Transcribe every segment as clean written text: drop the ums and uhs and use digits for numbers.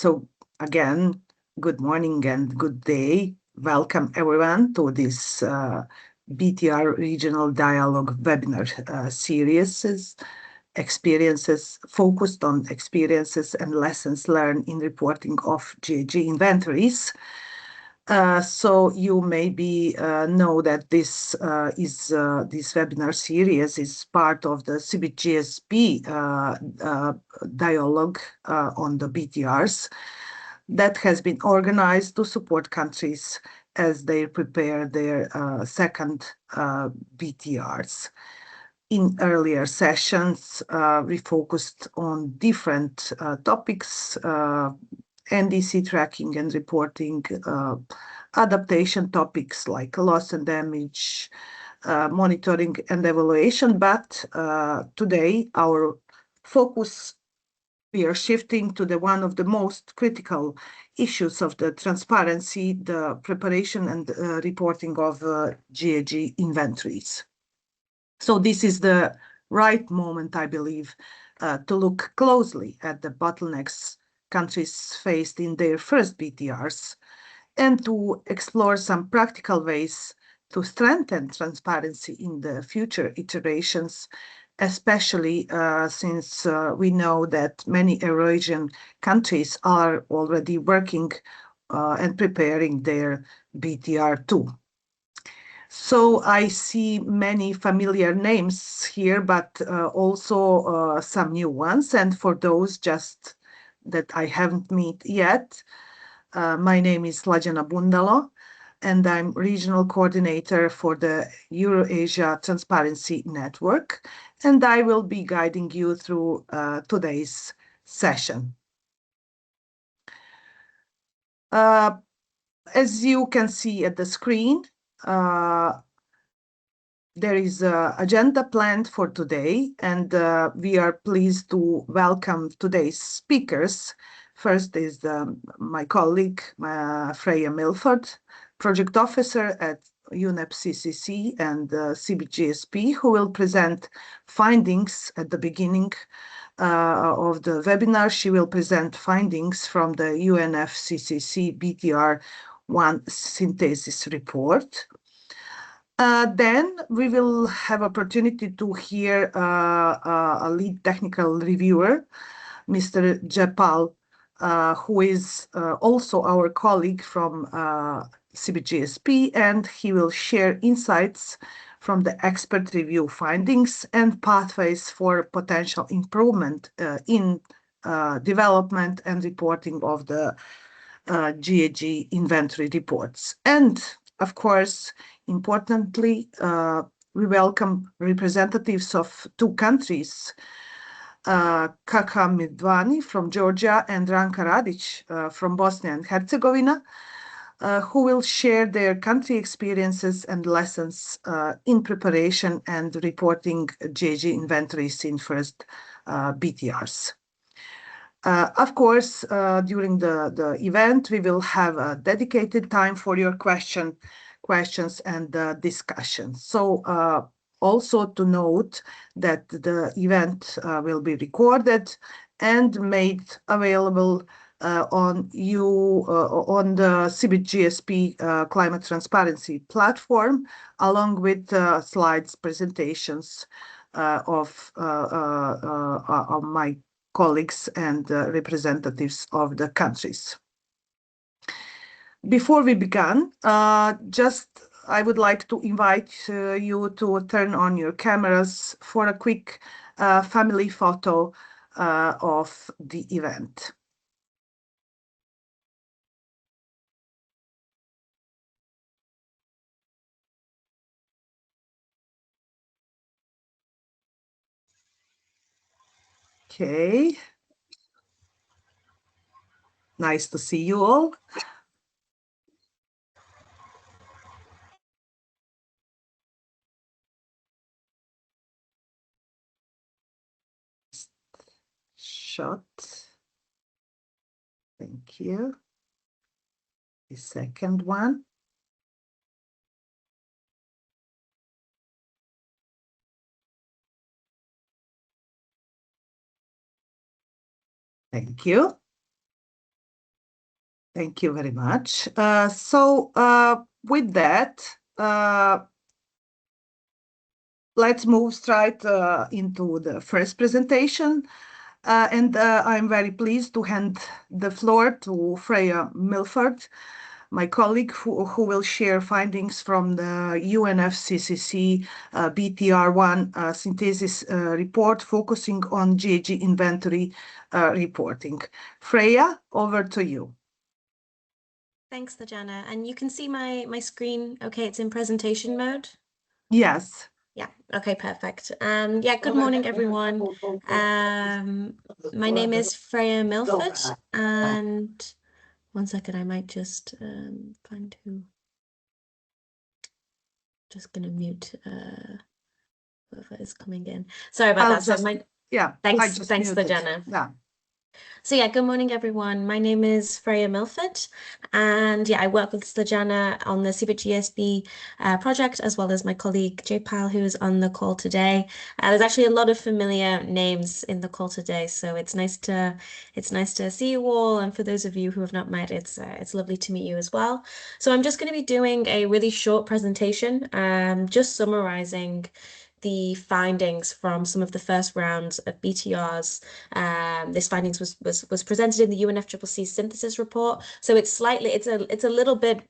So again, good morning and good day. Welcome everyone to this BTR Regional Dialogue webinar series, experiences focused on experiences and lessons learned in reporting of GHG inventories. So you maybe know that this webinar series is part of the CBIT GSP dialogue on the BTRs that has been organized to support countries as they prepare their second BTRs. In earlier sessions, we focused on different topics, NDC tracking and reporting, adaptation topics like loss and damage, monitoring and evaluation. But today, our focus, we are shifting to one of the most critical issues of the transparency, the preparation and reporting of GHG inventories. So this is the right moment, I believe, to look closely at the bottlenecks countries faced in their first BTRs and to explore some practical ways to strengthen transparency in the future iterations, especially since we know that many Eurasian countries are already working and preparing their BTR2. So I see many familiar names here, but also some new ones. And for those just that I haven't met yet, my name is Slađana Bundalo, and I'm regional coordinator for the Eurasia Transparency Network, and I will be guiding you through today's session. As you can see at the screen, there is an agenda planned for today, and we are pleased to welcome today's speakers. First is my colleague, Freya Milford, project officer at UNEP CCC and CBIT GSP, who will present findings at the beginning of the webinar. She will present findings from the UNFCCC BTR1 synthesis report. Then we will have opportunity to hear a lead technical reviewer, Mr. Jepal, who is also our colleague from CBIT GSP, and he will share insights from the expert review findings and pathways for potential improvement in development and reporting of the GHG inventory reports. And of course, importantly, we welcome representatives of two countries, Kaka Midvani from Georgia and Ranka Radic from Bosnia and Herzegovina, who will share their country experiences and lessons in preparation and reporting GHG inventories in first BTRs. Of course, during the event, we will have a dedicated time for your questions and discussions. So also to note that the event will be recorded and made available on the CBIT GSP Climate Transparency platform, along with slides, presentations of my colleagues and representatives of the countries. Before we begin, I would like to invite you to turn on your cameras for a quick family photo of the event. Okay. Nice to see you all. Shot. Thank you. The second one. Thank you. Thank you very much. With that, let's move straight into the first presentation. I'm very pleased to hand the floor to Freya Milford, my colleague, who will share findings from the UNFCCC BTR1 synthesis report focusing on GHG inventory reporting. Freya, over to you. Thanks, Tajana. And you can see my screen. Okay, it's in presentation mode. Yes. Yeah. Okay, perfect. Yeah, good morning, everyone. My name is Freya Milford, and one second, I might just find who. Just gonna mute whoever is coming in. Sorry about that. Thanks, Tajana. Yeah. So yeah, good morning, everyone. My name is Freya Milford, and yeah, I work with Stajana on the CBIT GSP project, as well as my colleague J-Pal, who is on the call today. There's actually a lot of familiar names in the call today, so it's nice to see you all. And for those of you who have not met, it's lovely to meet you as well. So I'm just going to be doing a really short presentation, just summarizing the findings from some of the first rounds of BTRs. This findings was presented in the UNFCCC synthesis report. So it's a little bit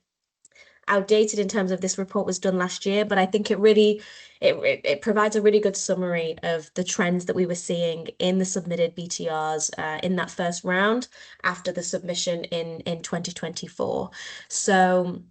outdated in terms of this report was done last year, but I think it provides a really good summary of the trends that we were seeing in the submitted BTRs in that first round after the submission in 2024. So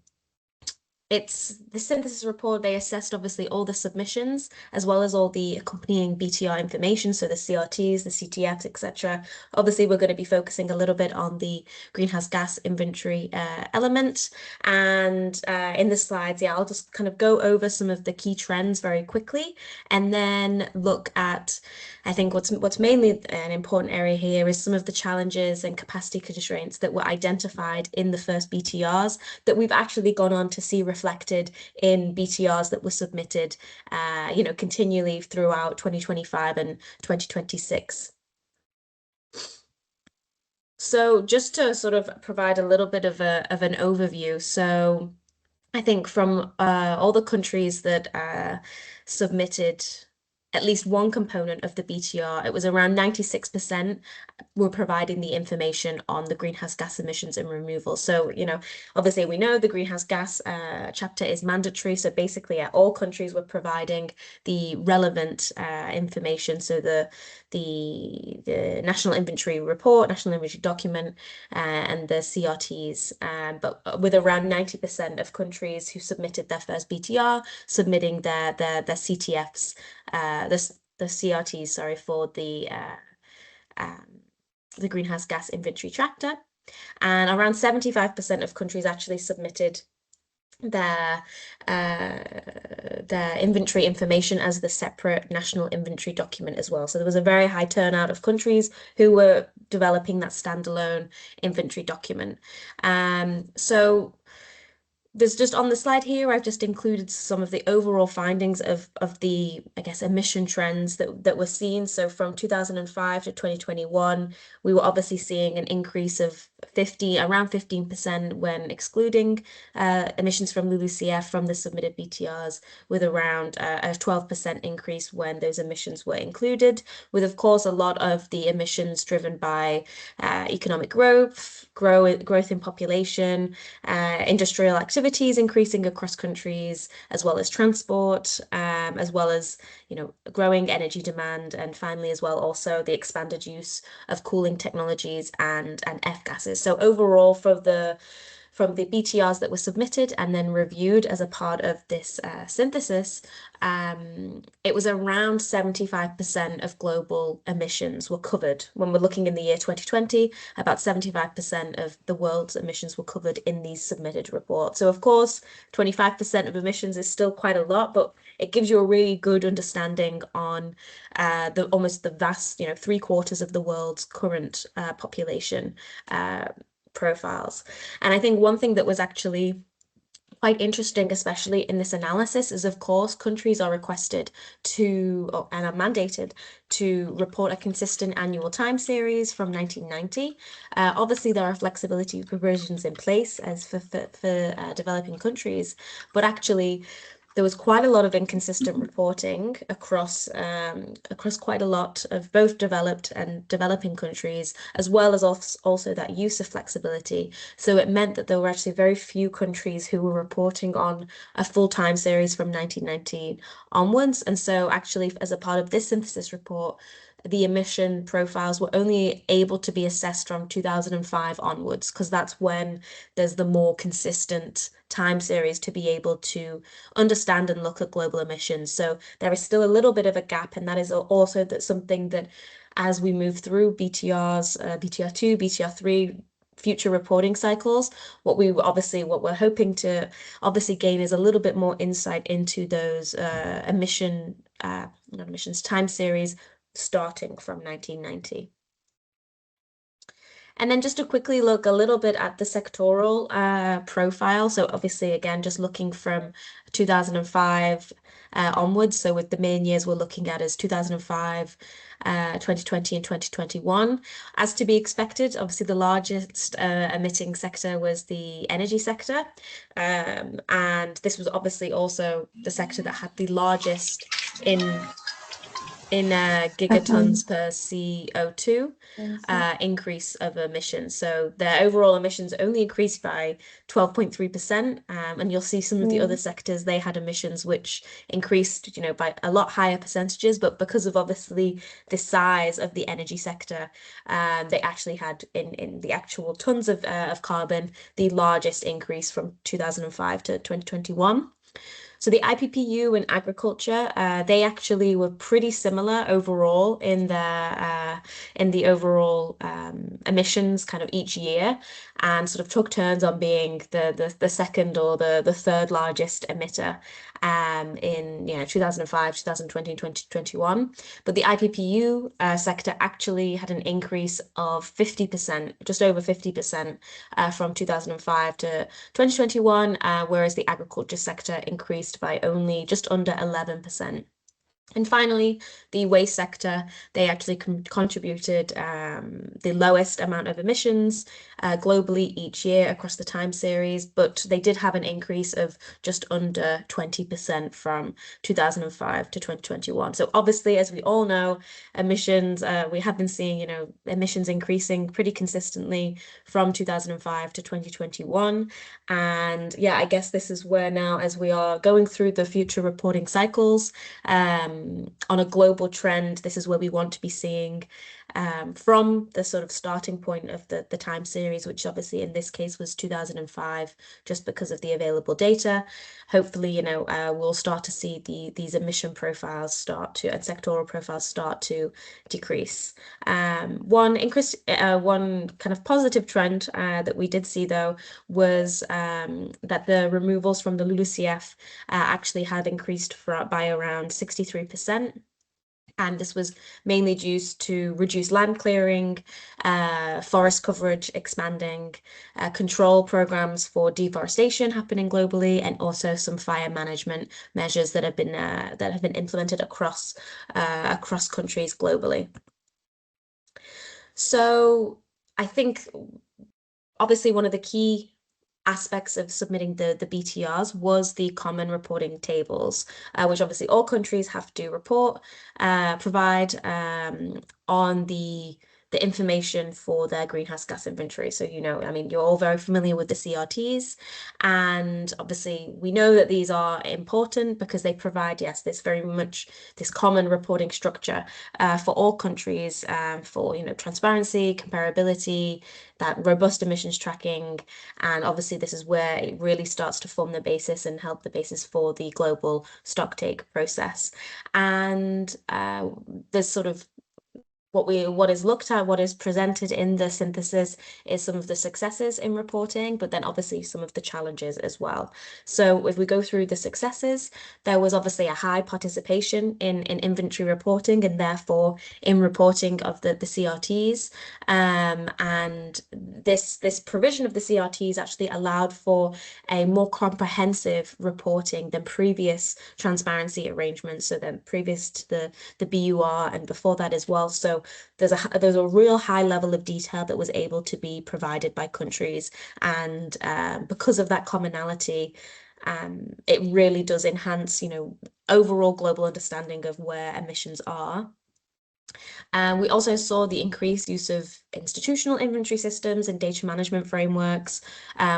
it's the synthesis report. They assessed obviously all the submissions as well as all the accompanying BTR information, so the CRTs, the CTFs, etc. Obviously, we're going to be focusing a little bit on the greenhouse gas inventory element. And in the slides, yeah, I'll just kind of go over some of the key trends very quickly, and then look at, I think what's mainly an important area here is some of the challenges and capacity constraints that were identified in the first BTRs that we've actually gone on to see reflected in BTRs that were submitted, continually throughout 2025 and 2026. So just to sort of provide a little bit of an overview. So I think from all the countries that submitted at least one component of the BTR, it was around 96% were providing the information on the greenhouse gas emissions and removal. So, obviously we know the greenhouse gas chapter is mandatory. So basically, all countries were providing the relevant information. So the National Inventory Report, National Inventory Document, and the CRTs. But with around 90% of countries who submitted their first BTR submitting their CTFs, the CRTs, sorry, for the greenhouse gas inventory tractor, and around 75% of countries actually submitted their inventory information as the separate national inventory document as well. So there was a very high turnout of countries who were developing that standalone inventory document. So there's just on the slide here, I've just included some of the overall findings of the, I guess, emission trends that were seen. So from 2005 to 2021, we were obviously seeing an increase of around 15% when excluding emissions from LULUCF from the submitted BTRs, with around a 12% increase when those emissions were included, with of course a lot of the emissions driven by economic growth in population, industrial activities increasing across countries, as well as transport, as well as growing energy demand, and finally as well also the expanded use of cooling technologies and F gases. So overall, from the BTRs that were submitted and then reviewed as a part of this synthesis, it was around 75% of global emissions were covered. When we're looking in the year 2020, about 75% of the world's emissions were covered in these submitted reports. So of course, 25% of emissions is still quite a lot, but it gives you a really good understanding on almost the vast, 3/4 of the world's current population profiles. And I think one thing that was actually quite interesting, especially in this analysis, is of course countries are requested to, and are mandated to report a consistent annual time series from 1990. Obviously, there are flexibility provisions in place as for developing countries, but actually there was quite a lot of inconsistent reporting across quite a lot of both developed and developing countries, as well as also that use of flexibility. So it meant that there were actually very few countries who were reporting on a full time series from 1919 onwards. And so actually, as a part of this synthesis report, the emission profiles were only able to be assessed from 2005 onwards, because that's when there's the more consistent time series to be able to understand and look at global emissions. So there is still a little bit of a gap, and that is also something that as we move through BTRs, BTR2, BTR3, future reporting cycles, what we're hoping to obviously gain is a little bit more insight into those emissions time series starting from 1990. And then just to quickly look a little bit at the sectoral profile. So obviously, again, just looking from 2005 onwards. So with the main years we're looking at is 2005, 2020 and 2021. As to be expected, obviously the largest emitting sector was the energy sector. And this was obviously also the sector that had the largest in gigatons per CO2 increase of emissions. So their overall emissions only increased by 12.3%. And you'll see some of the other sectors, they had emissions which increased, by a lot higher percentages. But because of obviously the size of the energy sector, they actually had in the actual tons of carbon, the largest increase from 2005 to 2021. So the IPPU and agriculture, they actually were pretty similar overall in the overall emissions kind of each year, and sort of took turns on being the second or the third largest emitter in 2005, 2020, 2021. But the IPPU sector actually had an increase of 50%, just over 50% from 2005 to 2021, whereas the agriculture sector increased by only just under 11%. And finally, the waste sector, they actually contributed the lowest amount of emissions globally each year across the time series, but they did have an increase of just under 20% from 2005 to 2021. So obviously, as we all know, emissions, we have been seeing, emissions increasing pretty consistently from 2005 to 2021. And yeah, I guess this is where now, as we are going through the future reporting cycles, on a global trend, this is where we want to be seeing from the sort of starting point of the time series, which obviously in this case was 2005, just because of the available data. Hopefully, we'll start to see these emission profiles and sectoral profiles start to decrease. One kind of positive trend that we did see, though, was that the removals from the LULUCF actually had increased by around 63%. And this was mainly due to reduced land clearing, forest coverage expanding, control programs for deforestation happening globally, and also some fire management measures that have been implemented across countries globally. So I think obviously one of the key aspects of submitting the BTRs was the common reporting tables, which obviously all countries have to provide on the information for their greenhouse gas inventory. So, you're all very familiar with the CRTs, and obviously we know that these are important because they provide, this very much this common reporting structure for all countries, for, transparency, comparability, that robust emissions tracking. And obviously this is where it really starts to form the basis and help the basis for the global stocktake process. And there's sort of what is looked at, what is presented in the synthesis is some of the successes in reporting, but then obviously some of the challenges as well. So if we go through the successes, there was obviously a high participation in inventory reporting and therefore in reporting of the CRTs. And this provision of the CRTs actually allowed for a more comprehensive reporting than previous transparency arrangements, so then previous to the BUR and before that as well. So there's a real high level of detail that was able to be provided by countries, and because of that commonality, it really does enhance, overall global understanding of where emissions are. We also saw the increased use of institutional inventory systems and data management frameworks,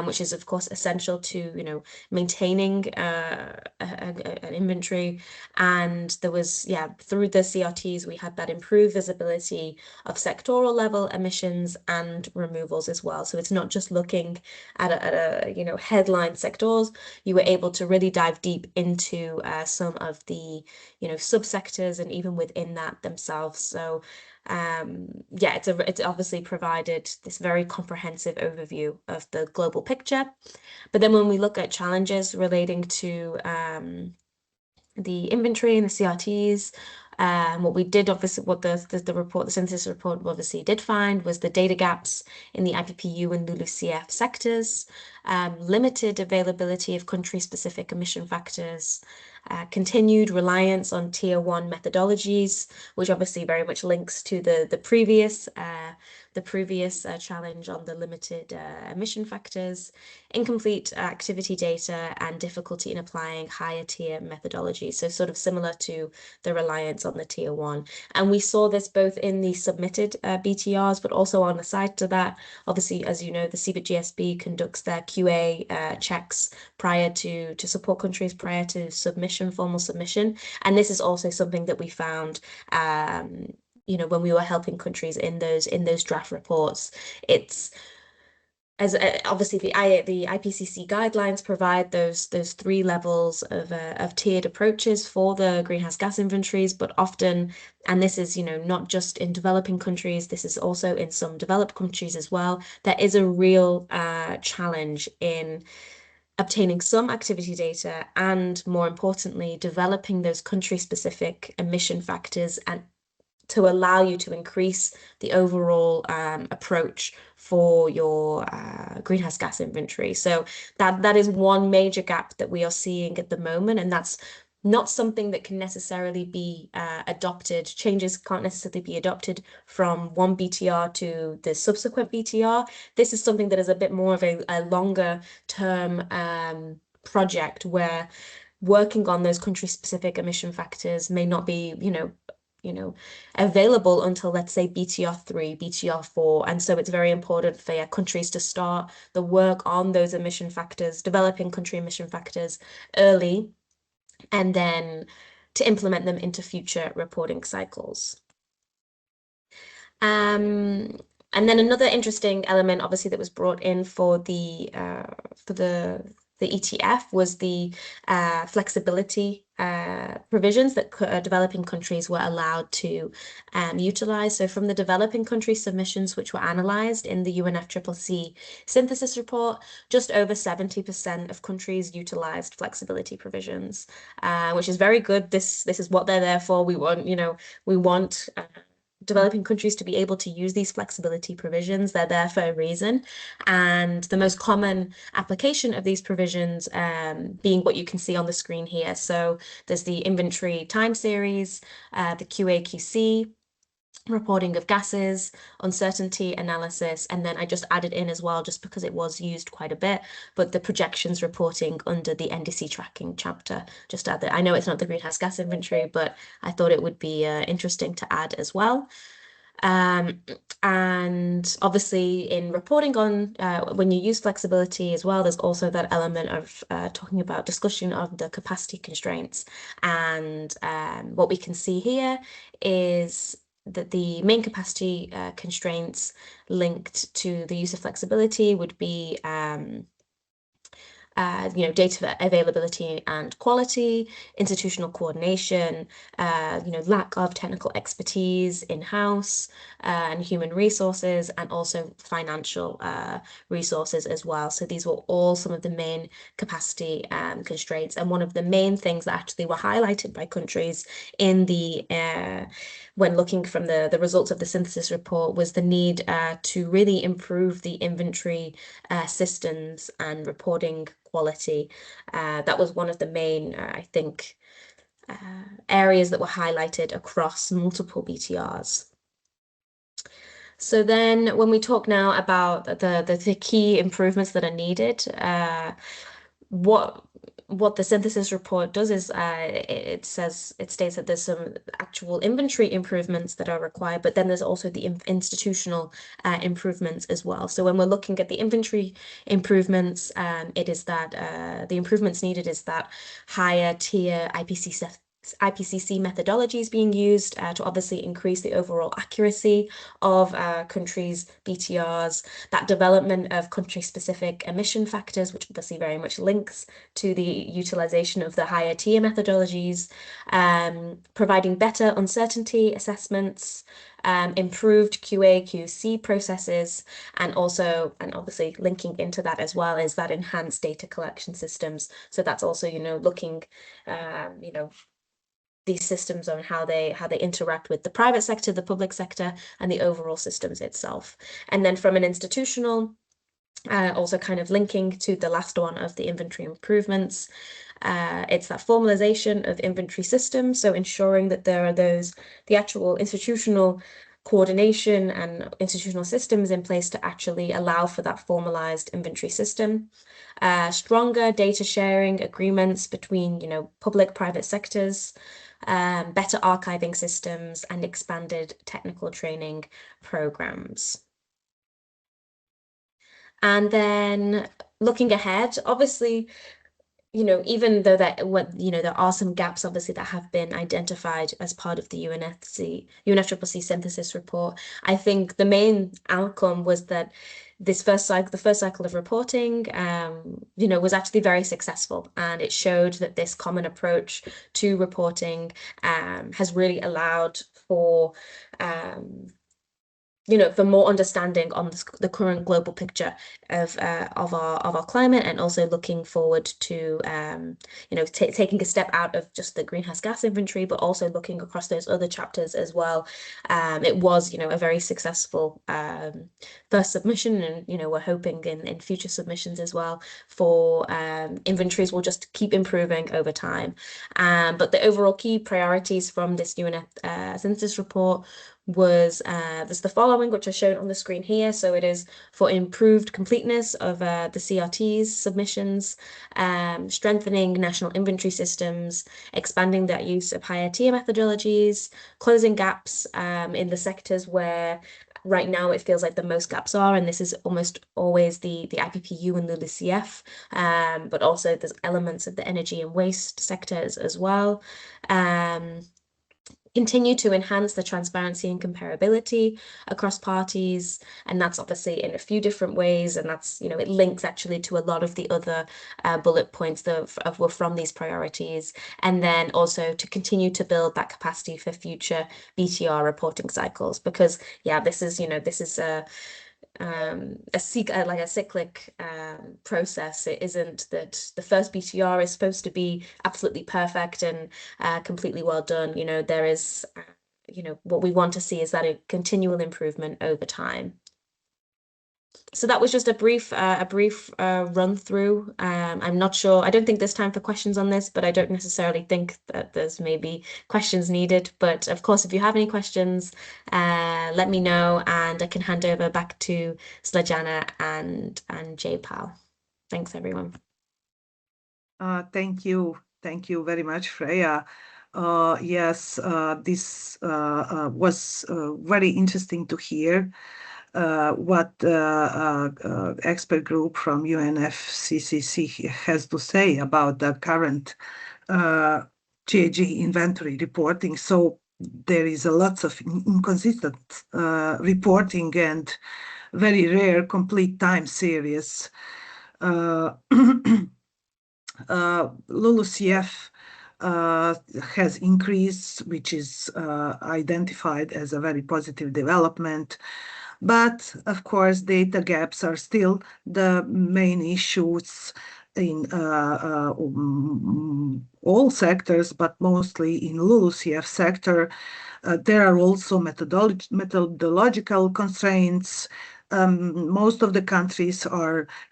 which is of course essential to, maintaining an inventory. And there was, through the CRTs, we had that improved visibility of sectoral level emissions and removals as well. So it's not just looking at a headline sectors. You were able to really dive deep into some of the, subsectors and even within that themselves. So it's obviously provided this very comprehensive overview of the global picture. But then when we look at challenges relating to the inventory and the CRTs, what we did obviously, what the report, the synthesis report obviously did find was the data gaps in the IPPU and LULUCF sectors, limited availability of country-specific emission factors, continued reliance on tier 1 methodologies, which obviously very much links to the previous challenge on the limited emission factors, incomplete activity data, and difficulty in applying higher tier methodologies. So sort of similar to the reliance on the tier 1. And we saw this both in the submitted BTRs, but also on the side to that. Obviously, as you know, the CBIT GSP conducts their QA checks prior to support countries prior to submission, formal submission. And this is also something that we found when we were helping countries in those draft reports. It's as obviously the IPCC guidelines provide those 3 levels of tiered approaches for the greenhouse gas inventories, but often, and this is not just in developing countries, this is also in some developed countries as well, there is a real challenge in obtaining some activity data and, more importantly, developing those country-specific emission factors and to allow you to increase the overall approach for your greenhouse gas inventory. So that is one major gap that we are seeing at the moment, and that's not something that can necessarily be adopted. Changes can't necessarily be adopted from one BTR to the subsequent BTR. This is something that is a bit more of a longer term project where working on those country-specific emission factors may not be, available until, let's say, BTR3, BTR4. And so it's very important for countries to start the work on those emission factors, developing country emission factors early, and then to implement them into future reporting cycles. And then another interesting element, obviously, that was brought in for the ETF was the flexibility provisions that developing countries were allowed to utilize. So from the developing country submissions, which were analyzed in the UNFCCC synthesis report, just over 70% of countries utilized flexibility provisions, which is very good. This is what they're there for. We want developing countries to be able to use these flexibility provisions. They're there for a reason. And the most common application of these provisions being what you can see on the screen here. So there's the inventory time series, the QA/QC, reporting of gases, uncertainty analysis, and then I just added in as well, just because it was used quite a bit, but the projections reporting under the NDC tracking chapter. Just add that. I know it's not the greenhouse gas inventory, but I thought it would be interesting to add as well. And obviously in reporting on when you use flexibility as well, there's also that element of talking about discussion of the capacity constraints. And what we can see here is that the main capacity constraints linked to the use of flexibility would be data availability and quality, institutional coordination, lack of technical expertise in-house, and human resources, and also financial resources as well. So these were all some of the main capacity constraints, and one of the main things that actually were highlighted by countries in the when looking from the results of the synthesis report was the need to really improve the inventory systems and reporting quality. That was one of the main, I think, areas that were highlighted across multiple BTRs. So then when we talk now about the key improvements that are needed, what the synthesis report does is it states that there's some actual inventory improvements that are required, but then there's also the institutional improvements as well. So when we're looking at the inventory improvements, it is that the improvements needed is that higher tier IPCC methodologies being used to obviously increase the overall accuracy of countries' BTRs, that development of country-specific emission factors, which obviously very much links to the utilization of the higher tier methodologies, providing better uncertainty assessments, improved QA/QC processes, and obviously linking into that as well is that enhanced data collection systems. So that's also, looking, these systems on how they interact with the private sector, the public sector, and the overall systems itself. And then from an institutional, also kind of linking to the last one of the inventory improvements, it's that formalization of inventory systems, so ensuring that there are the actual institutional coordination and institutional systems in place to actually allow for that formalized inventory system. Stronger data sharing agreements between, public-private sectors, better archiving systems, and expanded technical training programs. And then looking ahead, obviously, even though there are some gaps, obviously, that have been identified as part of the UNFCCC synthesis report, I think the main outcome was that the first cycle of reporting, was actually very successful, and it showed that this common approach to reporting has really allowed for for more understanding on the current global picture of our climate, and also looking forward to taking a step out of just the greenhouse gas inventory, but also looking across those other chapters as well. It was a very successful first submission, and we're hoping in future submissions as well for inventories will just keep improving over time. But the overall key priorities from this UNF synthesis report was there's the following, which are shown on the screen here. So it is for improved completeness of the CRTs submissions, strengthening national inventory systems, expanding that use of higher tier methodologies, closing gaps in the sectors where right now it feels like the most gaps are, and this is almost always the IPPU and the LULUCF, but also there's elements of the energy and waste sectors as well. Continue to enhance the transparency and comparability across parties, and that's obviously in a few different ways, and that's it links actually to a lot of the other bullet points that were from these priorities. And then also to continue to build that capacity for future BTR reporting cycles, because this is a cyclic process. It isn't that the first BTR is supposed to be absolutely perfect and completely well done. There is, what we want to see is that a continual improvement over time. So that was just a brief run through. I'm not sure. I don't think there's time for questions on this, but I don't necessarily think that there's maybe questions needed. But of course, if you have any questions, let me know, and I can hand over back to Snejana and J-Pal. Thanks, everyone. Thank you very much, Freya. Yes, this was very interesting to hear what expert group from UNFCCC has to say about the current GHG inventory reporting. So there is a lot of inconsistent reporting and very rare complete time series. LULUCF has increased, which is identified as a very positive development. But of course, data gaps are still the main issues in all sectors, but mostly in LULUCF sector. There are also methodological constraints. Most of the countries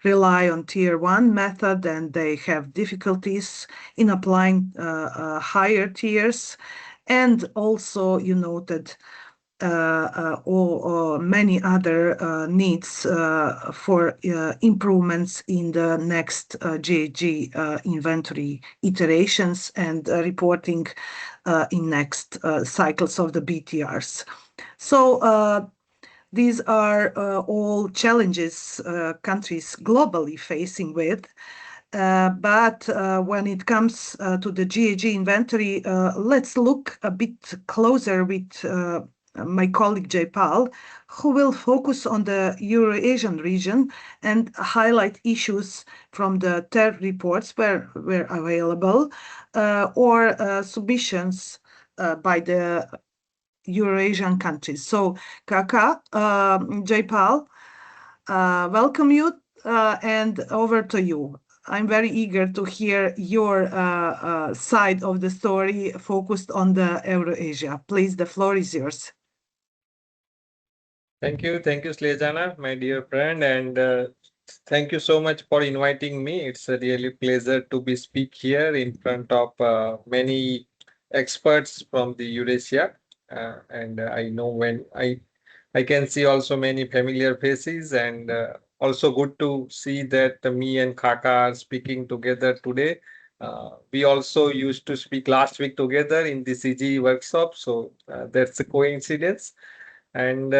rely on tier 1 method, and they have difficulties in applying higher tiers. And also, you noted or many other needs for improvements in the next GHG inventory iterations and reporting in next cycles of the BTRs. So these are all challenges countries globally facing with. But when it comes to the GHG inventory, let's look a bit closer with my colleague Jaypal, who will focus on the Eurasian region and highlight issues from the TER reports where available or submissions by the Eurasian countries. So, Kaka, Jaypal, welcome you and over to you. I'm very eager to hear your side of the story focused on the Eurasia. Please, the floor is yours. Thank you, Slejana, my dear friend, and thank you so much for inviting me. It's a really pleasure to be speak here in front of many experts from the Eurasia, and I know when I can see also many familiar faces, and also good to see that me and Kaka are speaking together today. We also used to speak last week together in the CG workshop, so that's a coincidence. And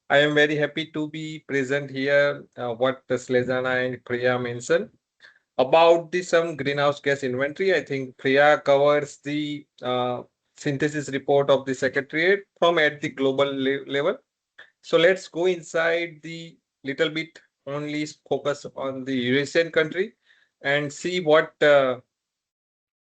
I am very happy to be present here. What Slezana and Priya mentioned about the some greenhouse gas inventory. I think Priya covers the synthesis report of the Secretariat from at the global level. So let's go inside the little bit only focus on the Eurasian country and see what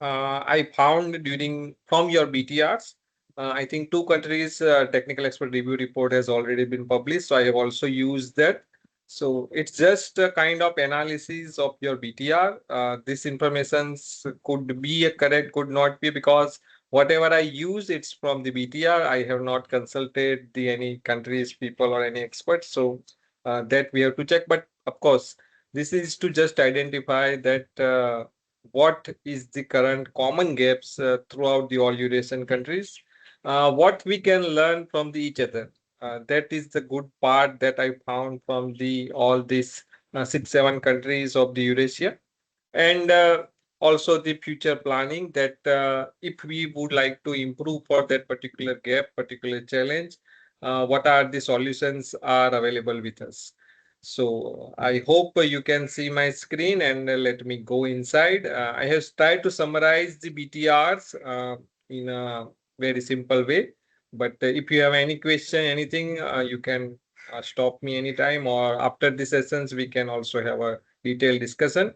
I found during from your BTRs. I think two countries technical expert review report has already been published. So I have also used that. So it's just a kind of analysis of your BTR. This information could be a correct, could not be, because whatever I use, it's from the BTR. I have not consulted the any countries, people or any experts. So that we have to check. But of course, this is to just identify that what is the current common gaps throughout the all Eurasian countries, what we can learn from the each other. That is the good part that I found from the all these 6-7 countries of the Eurasia, and also the future planning that if we would like to improve for that particular gap, particular challenge, what are the solutions are available with us. So I hope you can see my screen, and let me go inside. I have tried to summarize the BTRs in a very simple way. But if you have any question, anything, you can stop me anytime, or after the sessions, we can also have a detailed discussion.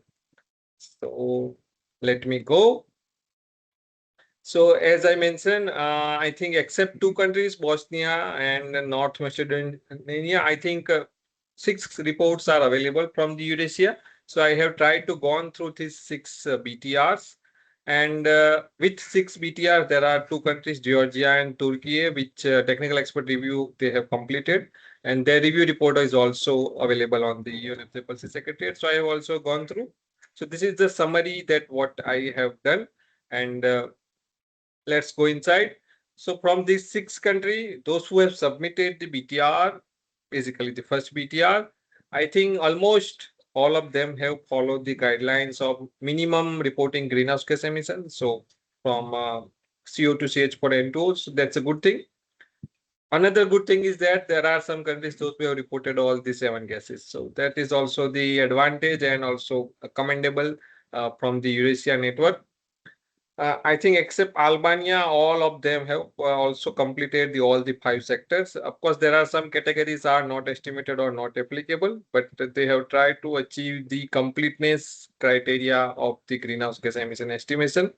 So let me go. So as I mentioned, I think except two countries, Bosnia and North Macedonia, I think 6 reports are available from the Eurasia. So I have tried to go through these 6 BTRs. And with 6 BTRs, there are 2 countries, Georgia and Turkey, which technical expert review they have completed. And their review report is also available on the UNFCCC Secretariat. So I have also gone through. So this is the summary that what I have done. And let's go inside. So from these 6 countries, those who have submitted the BTR, basically the first BTR, I think almost all of them have followed the guidelines of minimum reporting greenhouse gas emissions. So from CO2, CH4, N2O, so that's a good thing. Another good thing is that there are some countries those who have reported all the 7 gases. So that is also the advantage and also commendable from the Eurasia Network. I think except Albania, all of them have also completed all the 5 sectors. Of course, there are some categories are not estimated or not applicable, but they have tried to achieve the completeness criteria of the greenhouse gas emission estimation.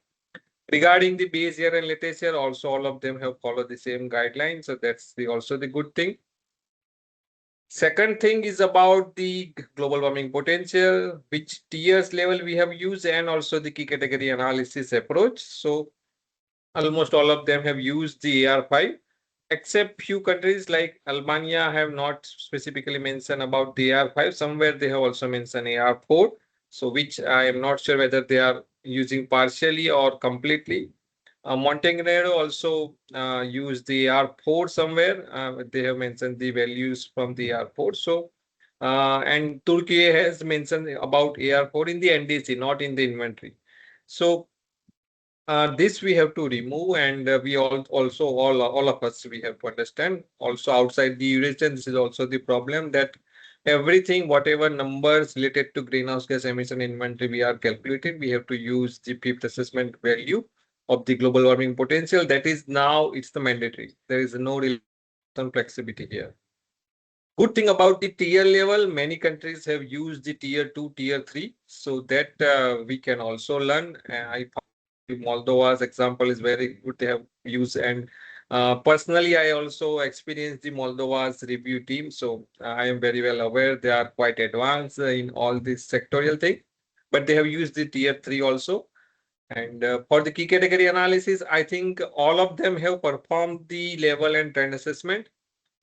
Regarding the base year and latest year, also all of them have followed the same guidelines. So that's also the good thing. Second thing is about the global warming potential, which tiers level we have used, and also the key category analysis approach. So almost all of them have used the AR5, except few countries like Albania have not specifically mentioned about the AR5. Somewhere they have also mentioned AR4. So which I am not sure whether they are using partially or completely. Montenegro also used the R4 somewhere. They have mentioned the values from the R4. So, and Turkey has mentioned about AR4 in the NDC, not in the inventory. So, this we have to remove, and we also all of us we have to understand. Also, outside the Eurasian, this is also the problem that everything, whatever numbers related to greenhouse gas emission inventory we are calculating, we have to use the fifth assessment value of the global warming potential. That is now it's the mandatory. There is no real flexibility here. Good thing about the tier level, many countries have used the tier 2, tier 3, so that we can also learn. I found Moldova's example is very good. They have used, and personally, I also experienced the Moldova's review team, so I am very well aware they are quite advanced in all this sectorial thing, but they have used the tier 3 also. And for the key category analysis, I think all of them have performed the level and trend assessment.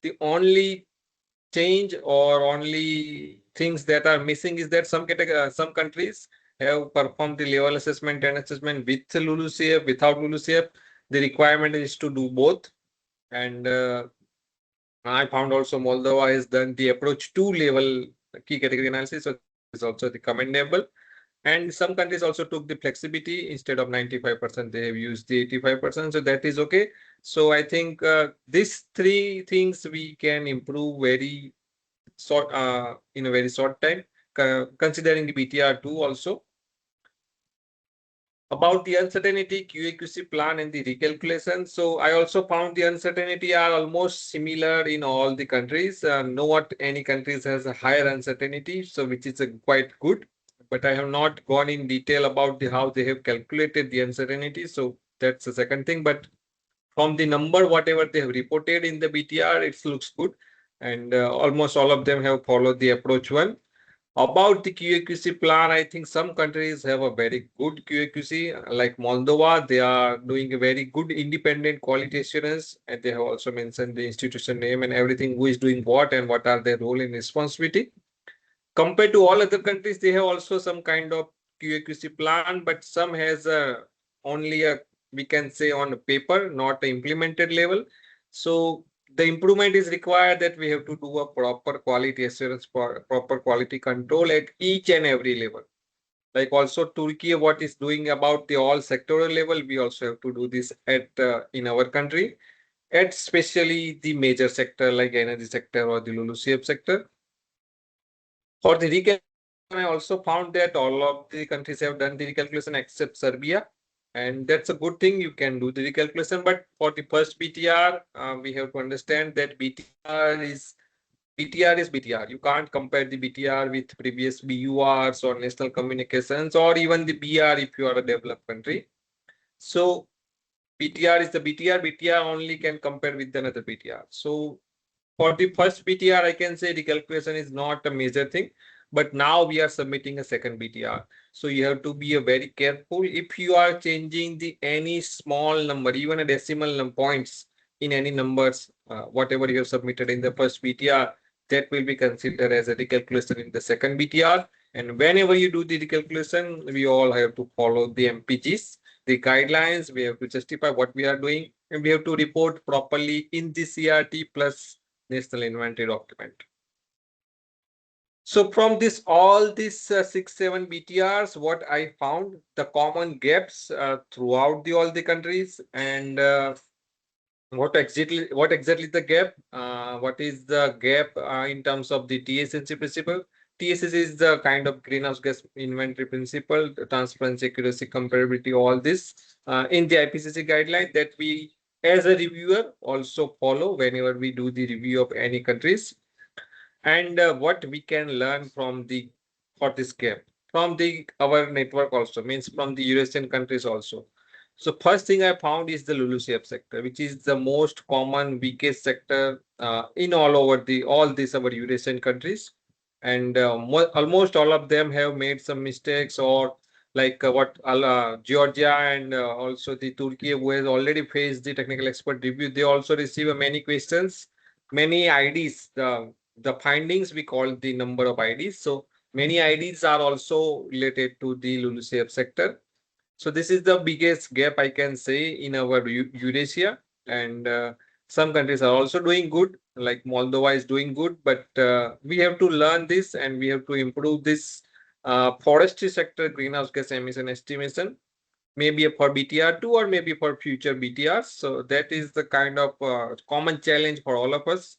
The only change or only things that are missing is that some countries have performed the level assessment and assessment with LULUCF, without LULUCF. The requirement is to do both. And I found also Moldova has done the approach to level key category analysis, so is also the commendable. And some countries also took the flexibility. Instead of 95%, they have used the 85%. So that is okay. So I think these 3 things we can improve very in a very short time, considering the BTR2 also. About the uncertainty, QAQC plan and the recalculation. So I also found the uncertainty are almost similar in all the countries. Not any countries has a higher uncertainty, so which is quite good. But I have not gone in detail about how they have calculated the uncertainty. So that's the second thing. But from the number, whatever they have reported in the BTR, it looks good. And almost all of them have followed the approach one. About the QAQC plan, I think some countries have a very good QAQC, like Moldova. They are doing a very good independent quality assurance, and they have also mentioned the institution name and everything, who is doing what and what are their role and responsibility. Compared to all other countries, they have also some kind of QAQC plan, but some has only a, we can say, on paper, not implemented level. So the improvement is required that we have to do a proper quality assurance, proper quality control at each and every level. Like also Turkey, what is doing about the all sectoral level, we also have to do this at in our country, at especially the major sector like energy sector or the LULUCF sector. For the recalculation, I also found that all of the countries have done the recalculation except Serbia. And that's a good thing. You can do the recalculation. But for the first BTR, we have to understand that BTR is BTR. You can't compare the BTR with previous BURs or national communications or even the BR if you are a developed country. So BTR is the BTR. BTR only can compare with another BTR. So for the first BTR, I can say the calculation is not a major thing, but now we are submitting a second BTR. So you have to be very careful if you are changing the any small number, even a decimal points in any numbers, whatever you have submitted in the first BTR, that will be considered as a recalculation in the second BTR. And whenever you do the recalculation, we all have to follow the MPGs, the guidelines. We have to justify what we are doing, and we have to report properly in the CRT plus national inventory document. So from this, all these 6-7 BTRs, what I found the common gaps throughout all the countries, and what exactly the gap? What is the gap in terms of the TSNC principle? TSS is the kind of greenhouse gas inventory principle, the transparency, accuracy, comparability, all this in the IPCC guideline that we as a reviewer also follow whenever we do the review of any countries. And what we can learn from the for this gap from the our network also means from the Eurasian countries also. So first thing I found is the LULUCF sector, which is the most common weakest sector in all over the all these our Eurasian countries, and almost all of them have made some mistakes or like what Georgia and also the Turkey who has already faced the technical expert review. They also receive many questions, many IDs. The findings we call the number of IDs. So many IDs are also related to the LULUCF sector. So this is the biggest gap I can say in our Eurasia, and some countries are also doing good, like Moldova is doing good, but we have to learn this and we have to improve this forestry sector greenhouse gas emission estimation, maybe for BTR2 or maybe for future BTRs. So that is the kind of common challenge for all of us.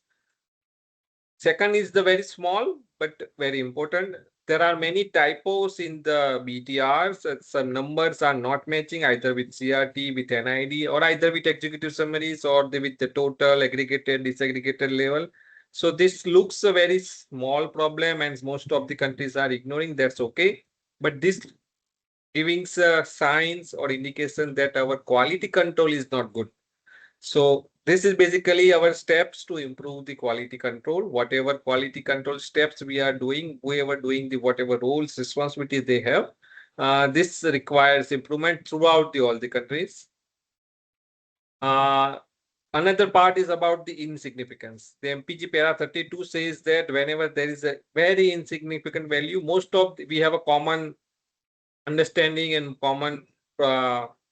Second is the very small but very important. There are many typos in the BTRs. Some numbers are not matching either with CRT, with NID, or either with executive summaries or with the total aggregated, disaggregated level. So this looks a very small problem and most of the countries are ignoring. That's okay. But this giving signs or indication that our quality control is not good. So this is basically our steps to improve the quality control. Whatever quality control steps we are doing, whoever doing the whatever roles, responsibilities they have, this requires improvement throughout all the countries. Another part is about the insignificance. The MPG para 32 says that whenever there is a very insignificant value, we have a common understanding and common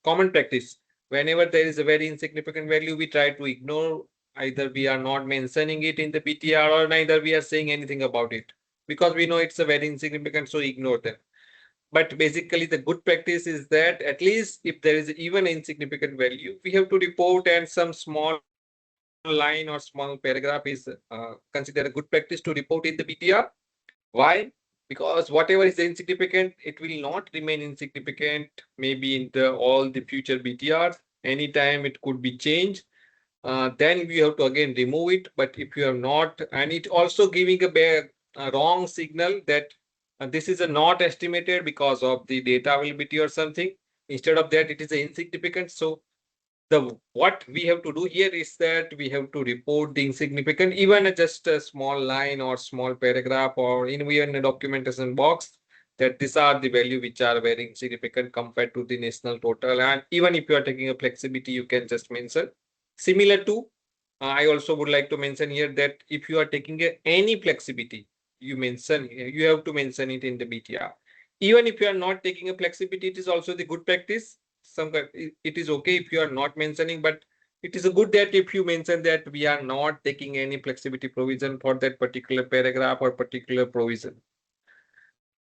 practice. Whenever there is a very insignificant value, we try to ignore. Either we are not mentioning it in the BTR or neither we are saying anything about it because we know it's a very insignificant, so ignore them. But basically, the good practice is that at least if there is even insignificant value, we have to report, and some small line or small paragraph is considered a good practice to report in the BTR. Why? Because whatever is insignificant, it will not remain insignificant. Maybe in all the future BTRs, anytime it could be changed. Then we have to again remove it. But if you have not, and it also giving a wrong signal that this is a not estimated because of the data availability or something. Instead of that, it is insignificant. So what we have to do here is that we have to report the insignificant, even just a small line or small paragraph or even a documentation box, that these are the value which are very insignificant compared to the national total. And even if you are taking a flexibility, you can just mention. Similar to, I also would like to mention here that if you are taking any flexibility, you have to mention it in the BTR. Even if you are not taking a flexibility, it is also the good practice. It is okay if you are not mentioning, but it is a good that if you mention that we are not taking any flexibility provision for that particular paragraph or particular provision.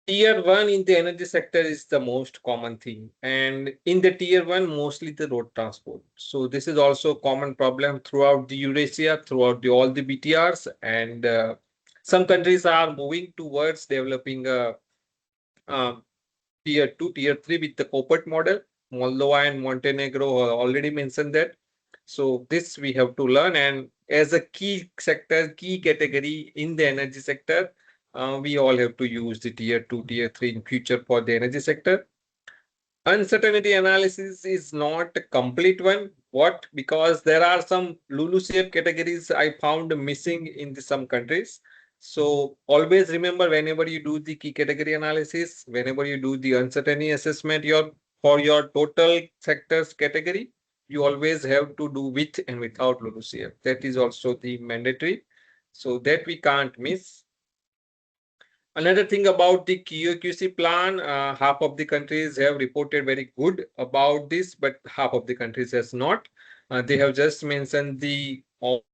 Tier 1 in the energy sector is the most common thing, and in the tier 1 mostly the road transport. So this is also a common problem throughout the Eurasia, throughout all the BTRs, and some countries are moving towards developing a tier 2, tier 3 with the Copert model. Moldova and Montenegro already mentioned that. So this we have to learn, and as a key sector, key category in the energy sector, we all have to use the tier 2, tier 3 in future for the energy sector. Uncertainty analysis is not a complete one. What? Because there are some LULUCF categories I found missing in some countries. So always remember, whenever you do the key category analysis, whenever you do the uncertainty assessment for your total sectors category, you always have to do with and without LULUCF. That is also the mandatory. So that we can't miss. Another thing about the QAQC plan, half of the countries have reported very good about this, but half of the countries has not. They have just mentioned all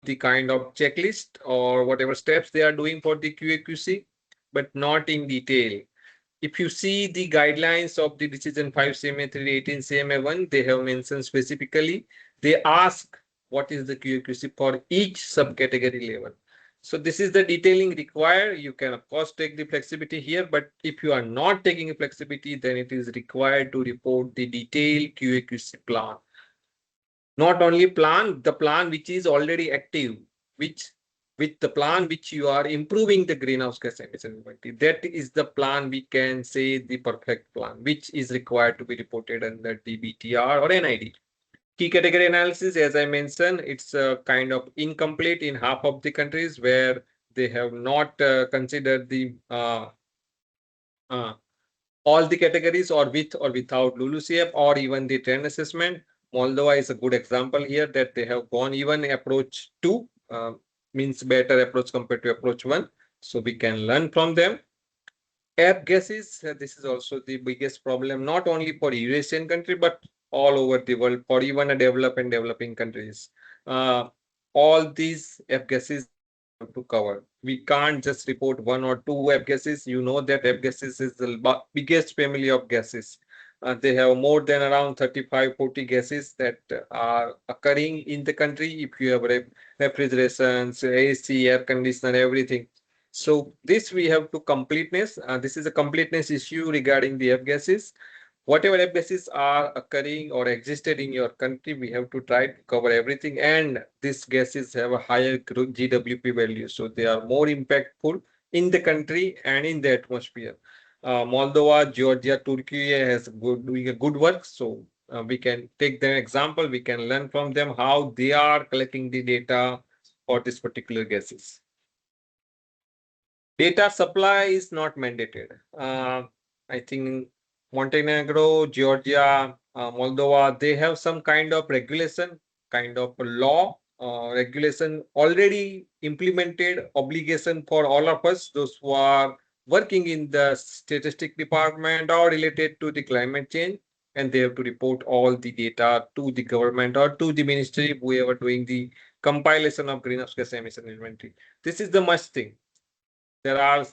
the kind of checklist or whatever steps they are doing for the QAQC, but not in detail. If you see the guidelines of the decision 5 CMA3 18 CMA1, they have mentioned specifically, they ask what is the QAQC for each subcategory level. So this is the detailing required. You can of course take the flexibility here, but if you are not taking a flexibility, then it is required to report the detailed QA/QC plan. Not only plan, the plan which is already active, which with the plan which you are improving the greenhouse gas emission inventory. That is the plan we can say the perfect plan, which is required to be reported under the BTR or NID. Key category analysis, as I mentioned, it's kind of incomplete in half of the countries where they have not considered the uh, all the categories or with or without LULUCF or even the trend assessment. Moldova is a good example here that they have gone even approach 2 means better approach compared to approach 1. So we can learn from them. App gases, this is also the biggest problem, not only for Eurasian country, but all over the world, for even a developed and developing countries. All these F gases have to cover. We can't just report 1 or 2 F gases. You know that F gases is the biggest family of gases. They have more than around 35-40 gases that are occurring in the country. If you have refrigerations, AC, air conditioner, everything. So this we have to completeness. This is a completeness issue regarding the F gases. Whatever F gases are occurring or existed in your country, we have to try to cover everything. And these gases have a higher GWP value, so they are more impactful in the country and in the atmosphere. Moldova, Georgia, Turkey has doing a good work. So we can take their example. We can learn from them how they are collecting the data for this particular gases. Data supply is not mandated. I think Montenegro, Georgia, Moldova, they have some kind of regulation, kind of law, regulation already implemented obligation for all of us, those who are working in the statistic department or related to the climate change, and they have to report all the data to the government or to the ministry, whoever doing the compilation of greenhouse gas emission inventory. This is the must thing. There are,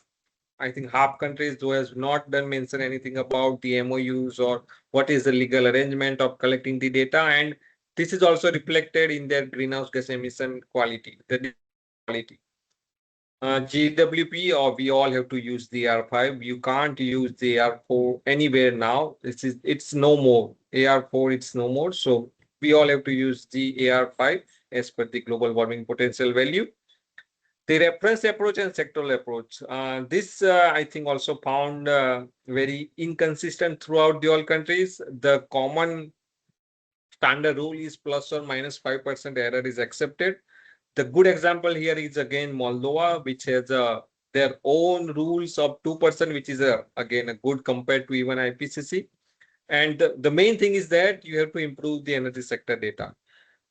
I think, half countries who has not done mention anything about the MOUs or what is the legal arrangement of collecting the data, and this is also reflected in their greenhouse gas emission quality, the quality. GWP, or we all have to use the AR5. You can't use the AR4 anywhere now. It's no more. AR4 it's no more. So we all have to use the AR5 as per the global warming potential value. The reference approach and sectoral approach. This, I think, also found very inconsistent throughout the all countries. The common standard rule is plus or minus 5% error is accepted. The good example here is again Moldova, which has their own rules of 2%, which is again a good compared to even IPCC. And the main thing is that you have to improve the energy sector data.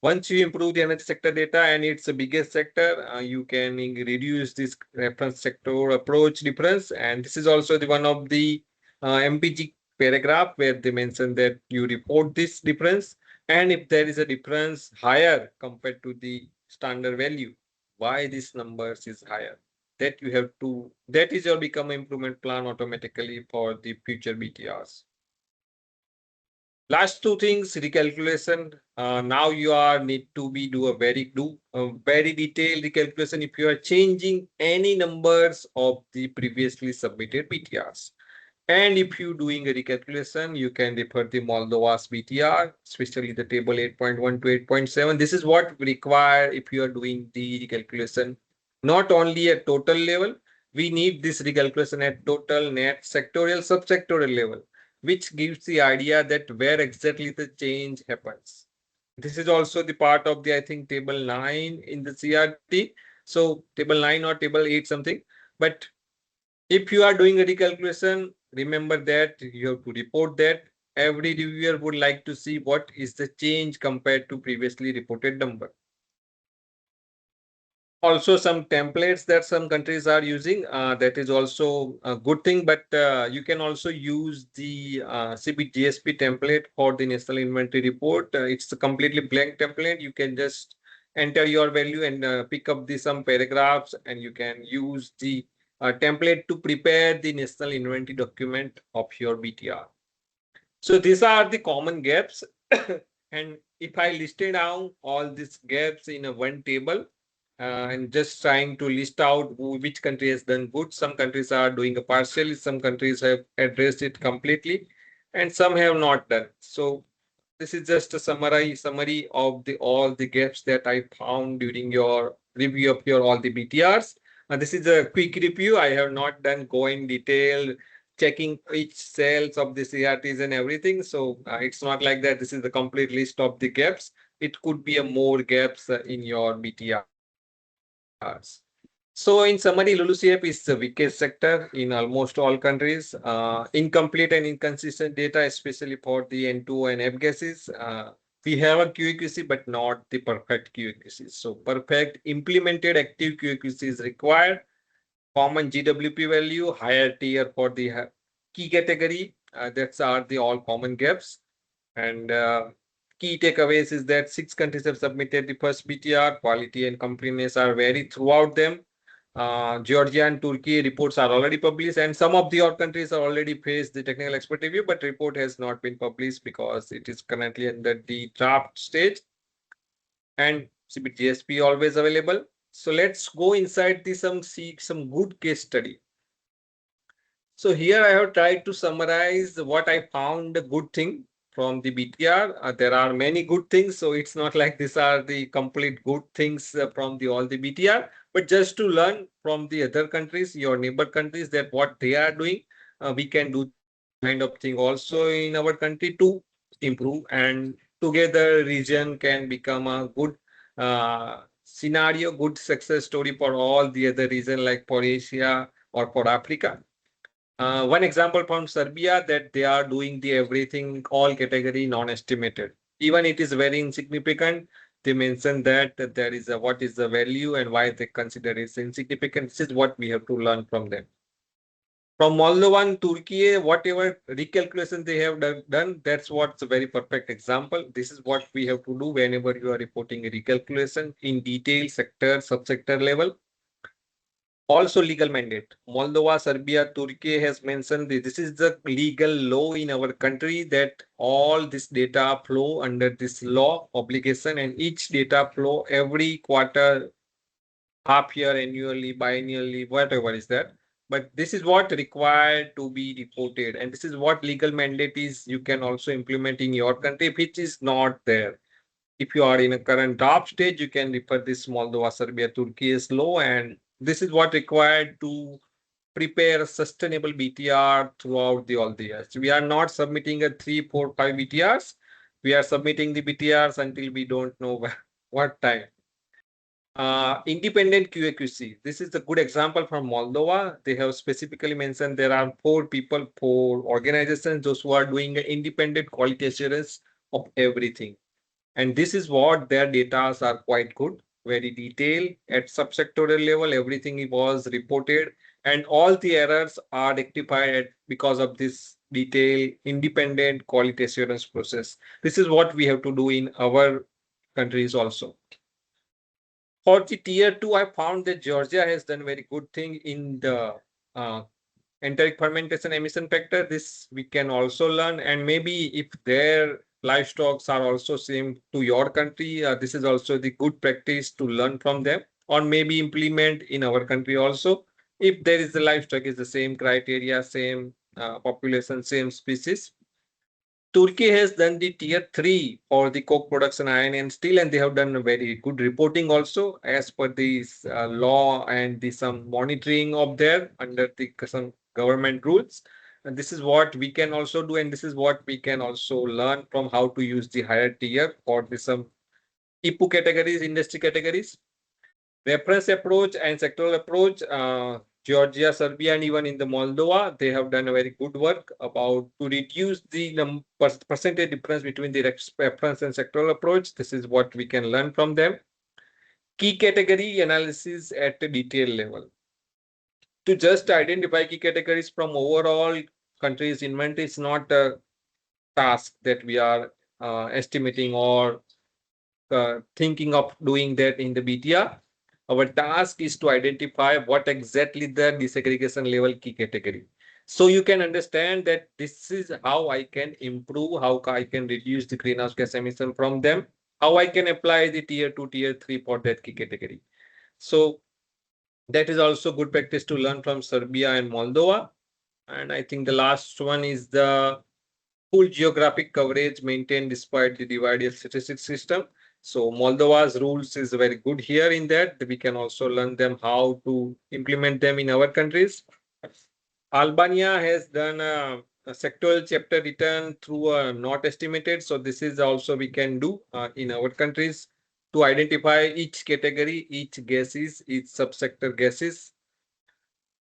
Once you improve the energy sector data, and it's the biggest sector, you can reduce this reference sector approach difference. And this is also the one of the MPG paragraph where they mention that you report this difference. And if there is a difference higher compared to the standard value, why this numbers is higher? That you have to, that is your become improvement plan automatically for the future BTRs. Last two things, recalculation. Now you are need to be do a very detailed recalculation if you are changing any numbers of the previously submitted BTRs. And if you doing a recalculation, you can refer the Moldova's BTR, especially the table 8.1 to 8.7. This is what we require if you are doing the recalculation, not only at total level. We need this recalculation at total, net, sectorial, subsectorial level, which gives the idea that where exactly the change happens. This is also the part of the, I think, table 9 in the CRT. So table 9 or table 8 something. But if you are doing a recalculation, remember that you have to report that. Every reviewer would like to see what is the change compared to previously reported number. Also some templates that some countries are using, that is also a good thing, but you can also use the CBIT GSP template for the national inventory report. It's a completely blank template. You can just enter your value and pick up the some paragraphs, and you can use the template to prepare the national inventory document of your BTR. So these are the common gaps. And if I listed down all these gaps in a one table, and just trying to list out which country has done good. Some countries are doing a partially, some countries have addressed it completely, and some have not done. So this is just a summary of the all the gaps that I found during your review of your all the BTRs. This is a quick review. I have not done go in detail checking each cells of the CRTs and everything. So it's not like that. This is the complete list of the gaps. It could be a more gaps in your BTRs. So in summary, LULUCF is the weakest sector in almost all countries. Incomplete and inconsistent data, especially for the N2 and F gases. We have a QAQC, but not the perfect QAQC. So perfect implemented active QAQC is required. Common GWP value, higher tier for the key category. That's are the all common gaps. And key takeaways is that 6 countries have submitted the first BTR. Quality and completeness are varied throughout them. Georgia and Turkey reports are already published, and some of the other countries are already faced the technical expert review, but report has not been published because it is currently under the draft stage. And CBIT GSP always available. So let's go inside the see some good case study. So here I have tried to summarize what I found a good thing from the BTR. There are many good things, so it's not like these are the complete good things from the all the BTR, but just to learn from the other countries, your neighbor countries, that what they are doing, we can do this kind of thing also in our country to improve, and together region can become a good scenario, good success story for all the other region like for Asia or for Africa. One example from Serbia that they are doing the everything all category non-estimated. Even it is very insignificant. They mention that there is a what is the value and why they consider it insignificant. This is what we have to learn from them. From Moldova and Turkey, whatever recalculation they have done, that's what's a very perfect example. This is what we have to do whenever you are reporting a recalculation in detail, sector, subsector level. Also legal mandate. Moldova, Serbia, Turkey has mentioned this is the legal law in our country that all this data flow under this law obligation, and each data flow every quarter, half year, annually, biannually, whatever is that. But this is what required to be reported, and this is what legal mandate is. You can also implement in your country, which is not there. If you are in a current draft stage, you can refer this Moldova, Serbia, Turkey's law, and this is what required to prepare a sustainable BTR throughout all the years. We are not submitting a 3, 4, 5 BTRs. We are submitting the BTRs until we don't know what time. Independent QAQC. This is a good example from Moldova. They have specifically mentioned there are 4 people, 4 organizations, those who are doing independent quality assurance of everything. And this is what their data are quite good, very detailed at subsectorial level. Everything was reported, and all the errors are rectified because of this detailed independent quality assurance process. This is what we have to do in our countries also. For the tier 2, I found that Georgia has done very good thing in the enteric fermentation emission factor. This we can also learn, and maybe if their livestocks are also same to your country, this is also the good practice to learn from them, or maybe implement in our country also. If there is the livestock is the same criteria, same population, same species. Turkey has done the tier 3 for the coke production, iron and steel, and they have done a very good reporting also as per this law and the some monitoring of there under the some government rules. And this is what we can also do, and this is what we can also learn from how to use the higher tier for the some IPU categories, industry categories. Reference approach and sectoral approach, Georgia, Serbia, and even in the Moldova, they have done a very good work about to reduce the percentage difference between the reference and sectoral approach. This is what we can learn from them. Key category analysis at the detail level. To just identify key categories from overall countries' inventory is not a task that we are estimating or thinking of doing that in the BTR. Our task is to identify what exactly the disaggregation level key category. So you can understand that this is how I can improve, how I can reduce the greenhouse gas emission from them, how I can apply the tier 2, tier 3 for that key category. So that is also good practice to learn from Serbia and Moldova. And I think the last one is the full geographic coverage maintained despite the divided statistics system. So Moldova's rules is very good here in that we can also learn them how to implement them in our countries. Albania has done a sectoral chapter written through a not estimated. So this is also we can do in our countries to identify each category, each gases, each subsector gases.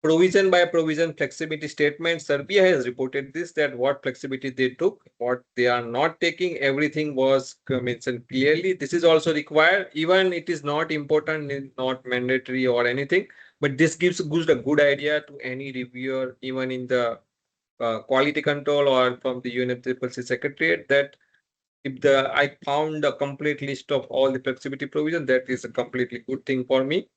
Provision by provision flexibility statement. Serbia has reported this, that what flexibility they took, what they are not taking, everything was mentioned clearly. This is also required, even it is not important, not mandatory or anything, but this gives a good idea to any reviewer, even in the quality control or from the UNFCCC Secretariat, that if I found a complete list of all the flexibility provision, that is a completely good thing for me.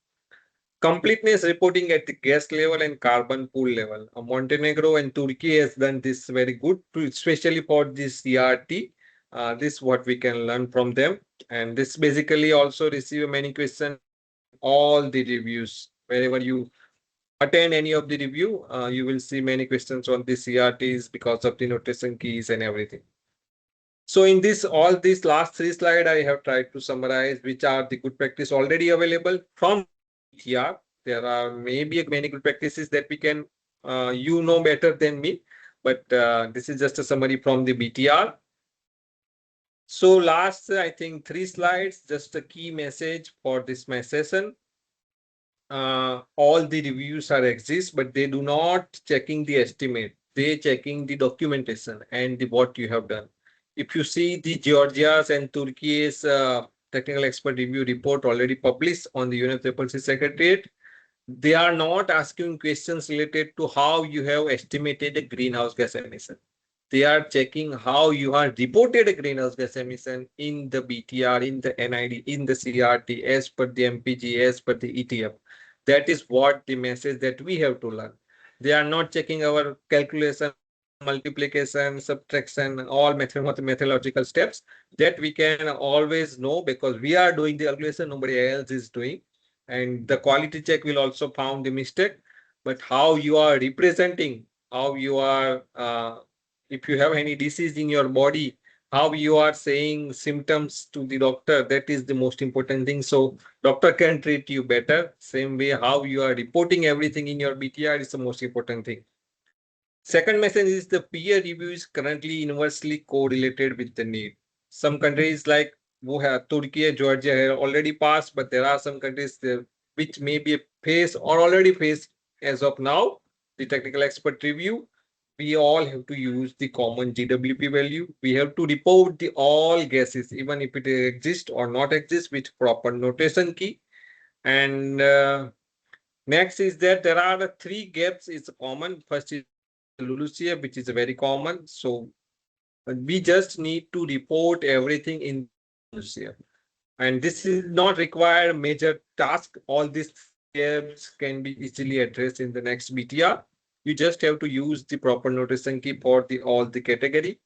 Completeness reporting at the gas level and carbon pool level. Montenegro and Turkey has done this very good, especially for this CRT. This what we can learn from them. And this basically also receive many questions in all the reviews. Wherever you attend any of the review, you will see many questions on the CRTs because of the notation keys and everything. So in this, all these last three slides, I have tried to summarize which are the good practice already available from BTR. There are maybe many good practices that we can, you know better than me, but this is just a summary from the BTR. So last, I think 3 slides, just a key message for this my session. All the reviews are exist, but they do not checking the estimate. They checking the documentation and what you have done. If you see the Georgia's and Turkey's technical expert review report already published on the UNFCCC Secretariat, they are not asking questions related to how you have estimated a greenhouse gas emission. They are checking how you are reported a greenhouse gas emission in the BTR, in the NID, in the CRT, as per the MPG, as per the ETF. That is what the message that we have to learn. They are not checking our calculation, multiplication, subtraction, all methodological steps that we can always know because we are doing the calculation, nobody else is doing. And the quality check will also found the mistake. But how you are representing, how you are, if you have any disease in your body, how you are saying symptoms to the doctor, that is the most important thing. So doctor can treat you better. Same way, how you are reporting everything in your BTR is the most important thing. Second message is the peer review is currently inversely correlated with the need. Some countries like Turkey, Georgia have already passed, but there are some countries there which may be face or already face as of now the technical expert review. We all have to use the common GWP value. We have to report the all gases, even if it exists or not exists, with proper notation key. And next is that there are the 3 gaps is common. First is LULUCF, which is very common. So we just need to report everything in LULUCF. And this is not require major task. All these gaps can be easily addressed in the next BTR. You just have to use the proper notation key for all the category.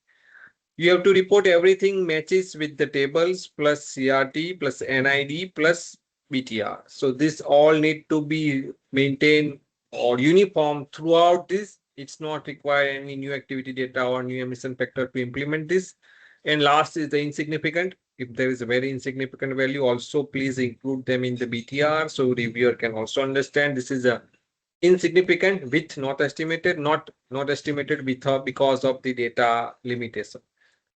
You have to report everything matches with the tables plus CRT plus NID plus BTR. So this all need to be maintained or uniform throughout this. It's not require any new activity data or new emission factor to implement this. And last is the insignificant. If there is a very insignificant value, also please include them in the BTR. So reviewer can also understand this is a insignificant with not estimated, not estimated with because of the data limitation.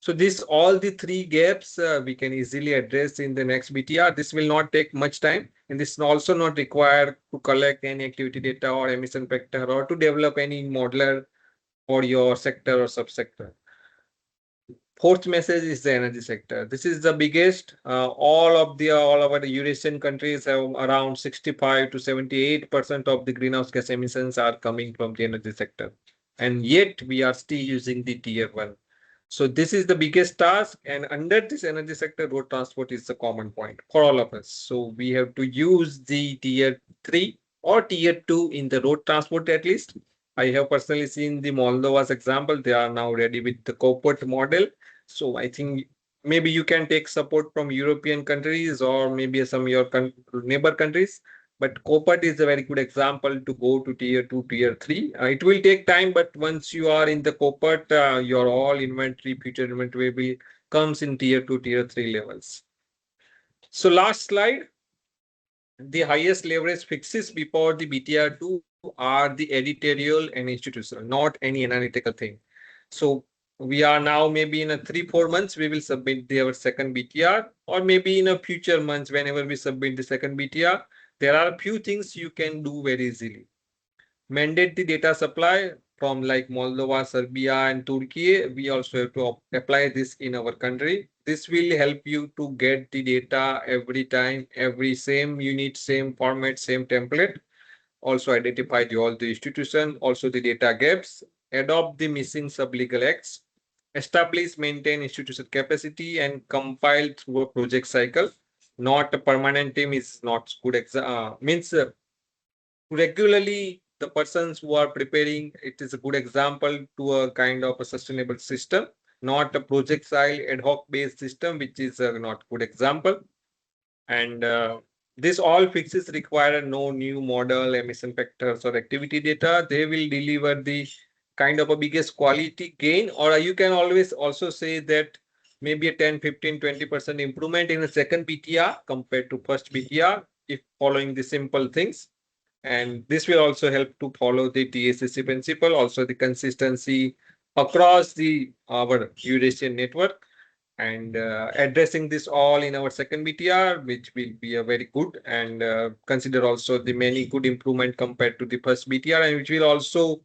So this all the 3 gaps we can easily address in the next BTR. This will not take much time, and this is also not required to collect any activity data or emission factor or to develop any modeler for your sector or subsector. Fourth message is the energy sector. This is the biggest. All over the Eurasian countries have around 65 to 78% of the greenhouse gas emissions are coming from the energy sector, and yet we are still using the tier 1. So this is the biggest task, and under this energy sector, road transport is the common point for all of us. So we have to use the tier 3 or tier 2 in the road transport at least. I have personally seen the Moldova's example. They are now ready with the cohort model. So I think maybe you can take support from European countries or maybe some of your neighbor countries. But Copart is a very good example to go to tier 2, tier 3. It will take time, but once you are in the Copart, your all inventory, future inventory will comes in tier 2, tier 3 levels. So last slide, the highest leverage fixes before the BTR2 are the editorial and institutional, not any analytical thing. So we are now maybe in a 3-4 months, we will submit our second BTR, or maybe in a future months, whenever we submit the second BTR, there are a few things you can do very easily. Mandate the data supply from like Moldova, Serbia, and Turkey. We also have to apply this in our country. This will help you to get the data every time, every same unit, same format, same template. Also identify all the institution, also the data gaps, adopt the missing sublegal acts, establish, maintain institution capacity, and compile through a project cycle. Not a permanent team is not good. Means regularly the persons who are preparing it is a good example to a kind of a sustainable system, not a project style ad hoc based system, which is not good example. And this all fixes require no new model, emission factors, or activity data. They will deliver the kind of a biggest quality gain, or you can always also say that maybe a 10, 15, 20% improvement in the second BTR compared to first BTR if following the simple things. And this will also help to follow the TSSC principle, also the consistency across the our Eurasia network, and addressing this all in our second BTR, which will be a very good, and consider also the many good improvement compared to the first BTR, and which will also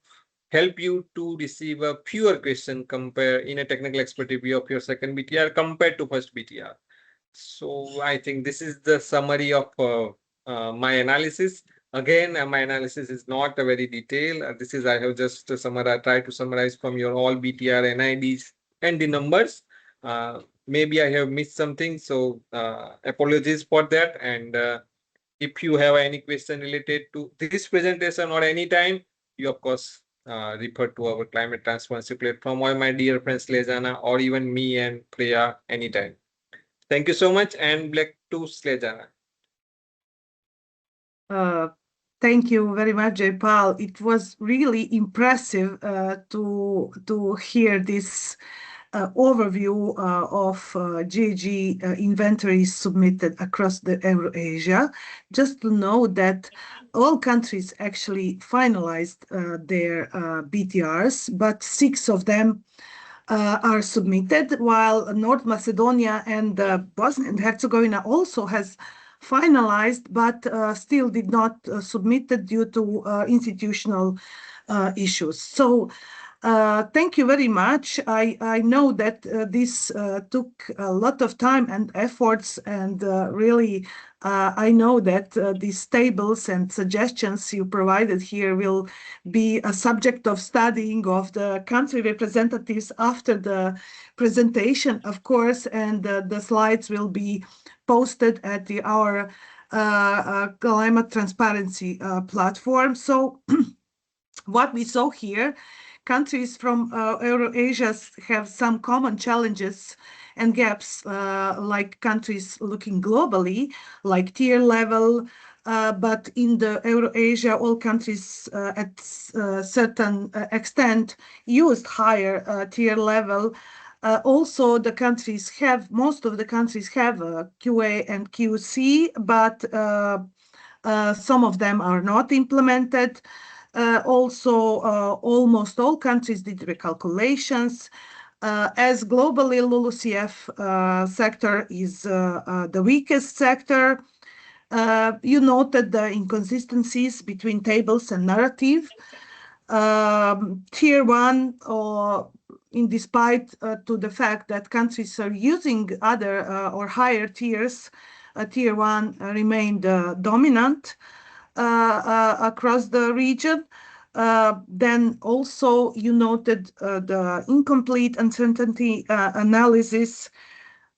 help you to receive a fewer question compare in a technical expert review of your second BTR compared to first BTR. So I think this is the summary of my analysis. Again, my analysis is not a very detailed. This is I have just tried to summarize from your all BTR NIDs and the numbers. Maybe I have missed something, so apologies for that. And if you have any question related to this presentation or any time, you of course refer to our climate transparency platform or my dear friends Lejana or even me and Priya anytime. Thank you so much, and back to Slejana. Thank you very much, Jaypal. It was really impressive to hear this overview of GHG inventories submitted across the Eurasia. Just to know that all countries actually finalized their BTRs, but 6 of them are submitted, while North Macedonia and Bosnia and Herzegovina also has finalized, but still did not submit it due to institutional issues. So thank you very much. I know that this took a lot of time and efforts, and really I know that these tables and suggestions you provided here will be a subject of studying of the country representatives after the presentation, of course, and the slides will be posted at our climate transparency platform. So what we saw here, countries from Eurasia have some common challenges and gaps, like countries looking globally, like tier level, but in the Eurasia, all countries at certain extent used higher tier level. Also, most of the countries have QA and QC, but some of them are not implemented. Also, almost all countries did recalculations. As globally, LULUCF sector is the weakest sector. You noted the inconsistencies between tables and narrative. Tier 1, in despite to the fact that countries are using other or higher tiers, tier 1 remained dominant across the region. Then also you noted the incomplete uncertainty analysis.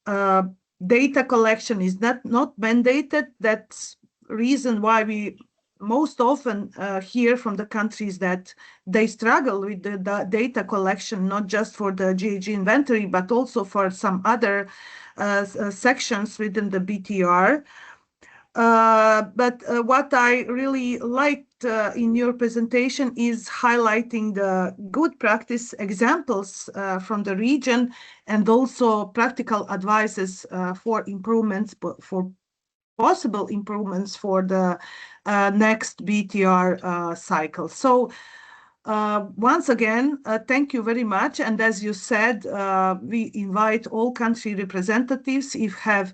Data collection is not mandated. That's reason why we most often hear from the countries that they struggle with the data collection, not just for the GHG inventory, but also for some other sections within the BTR. But what I really liked in your presentation is highlighting the good practice examples from the region and also practical advices for improvements, for possible improvements for the next BTR cycle. So once again, thank you very much. And as you said, we invite all country representatives if have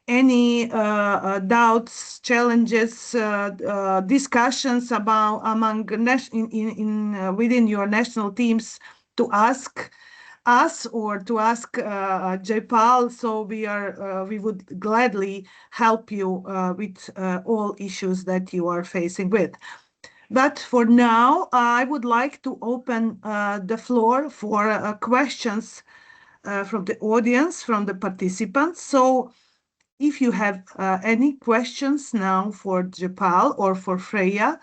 any doubts, challenges, discussions about among within your national teams to ask us or to ask Jaipal. So we would gladly help you with all issues that you are facing with. But for now, I would like to open the floor for questions from the audience, from the participants. So if you have any questions now for Jaipal or for Freya,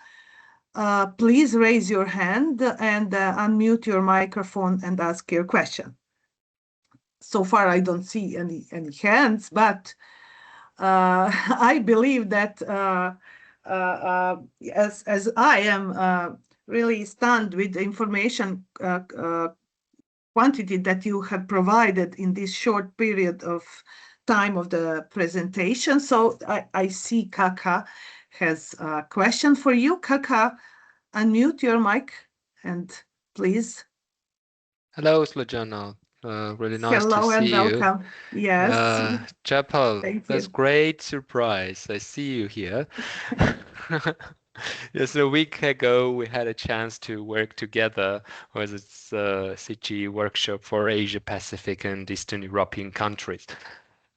please raise your hand and unmute your microphone and ask your question. So far, I don't see any hands, but I believe that as I am really stunned with the information quantity that you have provided in this short period of time of the presentation. So I see Kaka has a question for you. Kaka, unmute your mic and please. Hello, Slojana. Really nice to Hello and see you. welcome. Yes. Jaipal, Thank that's you. great surprise. I see you here. Yes, a week ago we had a chance to work together with its CG workshop for Asia Pacific and Eastern European countries.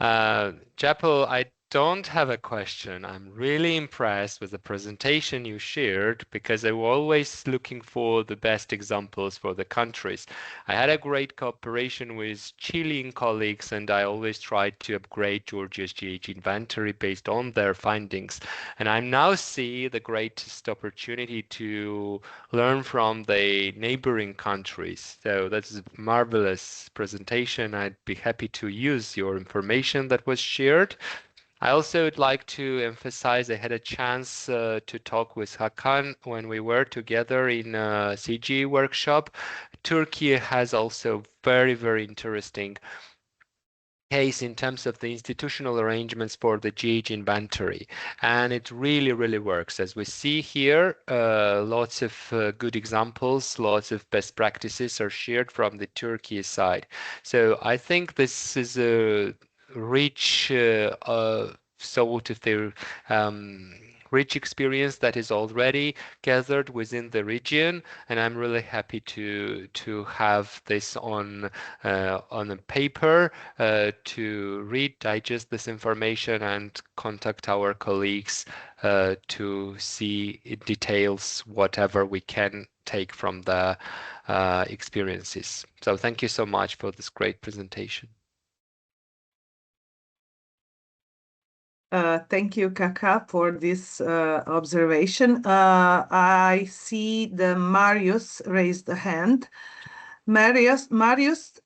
Jaipal, I don't have a question. I'm really impressed with the presentation you shared because I was always looking for the best examples for the countries. I had a great cooperation with Chilean colleagues and I always tried to upgrade Georgia's GHG inventory based on their findings. And I now see the greatest opportunity to learn from the neighboring countries. So that's a marvelous presentation. I'd be happy to use your information that was shared. I also would like to emphasize I had a chance to talk with Hakan when we were together in a CG workshop. Turkey has also very, very interesting case in terms of the institutional arrangements for the GHG inventory. And it really, really works. As we see here, lots of good examples, lots of best practices are shared from the Turkey side. So I think this is a rich sort of the rich experience that is already gathered within the region, and I'm really happy to have this on a paper to read, digest this information, and contact our colleagues to see in details whatever we can take from the experiences. So thank you so much for this great presentation. Thank you, Kaka, for this observation. I see the Marius raised a hand. Marius,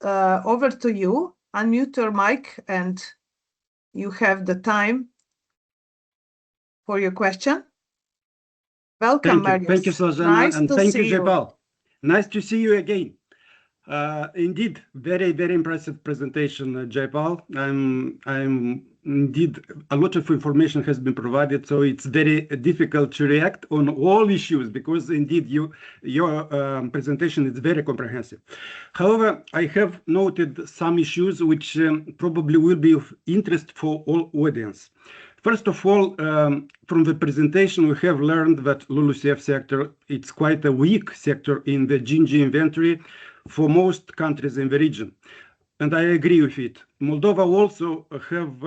over to you. Unmute your mic and you have the time for your question. Welcome, Marius. Thank you, Slojana, Nice and to thank see you, you. Jaipal. Nice to see you again. Indeed, very, very impressive presentation, Jaipal. Indeed, a lot of information has been provided, so it's very difficult to react on all issues because indeed your presentation is very comprehensive. However, I have noted some issues which probably will be of interest for all audience. First of all, from the presentation, we have learned that LULUCF sector, it's quite a weak sector in the GHG inventory for most countries in the region. And I agree with it. Moldova also have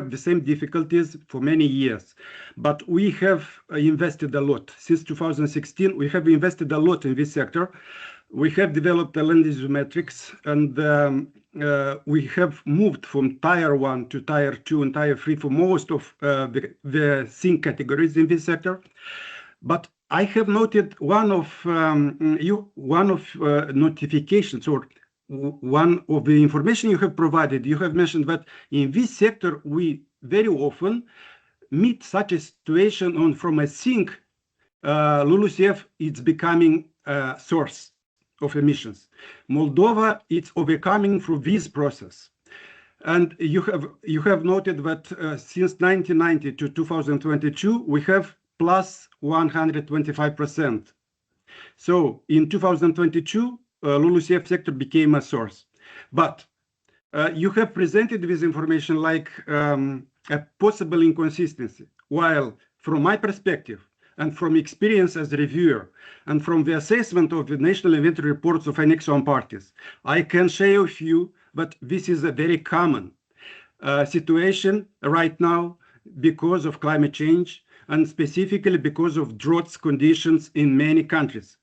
the same difficulties for many years, but we have invested a lot. Since 2016, we have invested a lot in this sector. We have developed a land use metrics, and we have moved from tier 1 to tier 2 and tier 3 for most of the sink categories in this sector. But I have noted one of notifications or one of the information you have provided. You have mentioned that in this sector we very often meet such a situation on from a sink, LULUCF is becoming a source of emissions. Moldova is overcoming through this process. And you have noted that since 1990 to 2022, we have plus 125%. So in 2022, LULUCF sector became a source. But you have presented this information like a possible inconsistency, while from my perspective and from experience as a reviewer and from the assessment of the national inventory reports of annexon parties, I can share with you that this is a very common situation right now because of climate change and specifically because of drought conditions in many countries.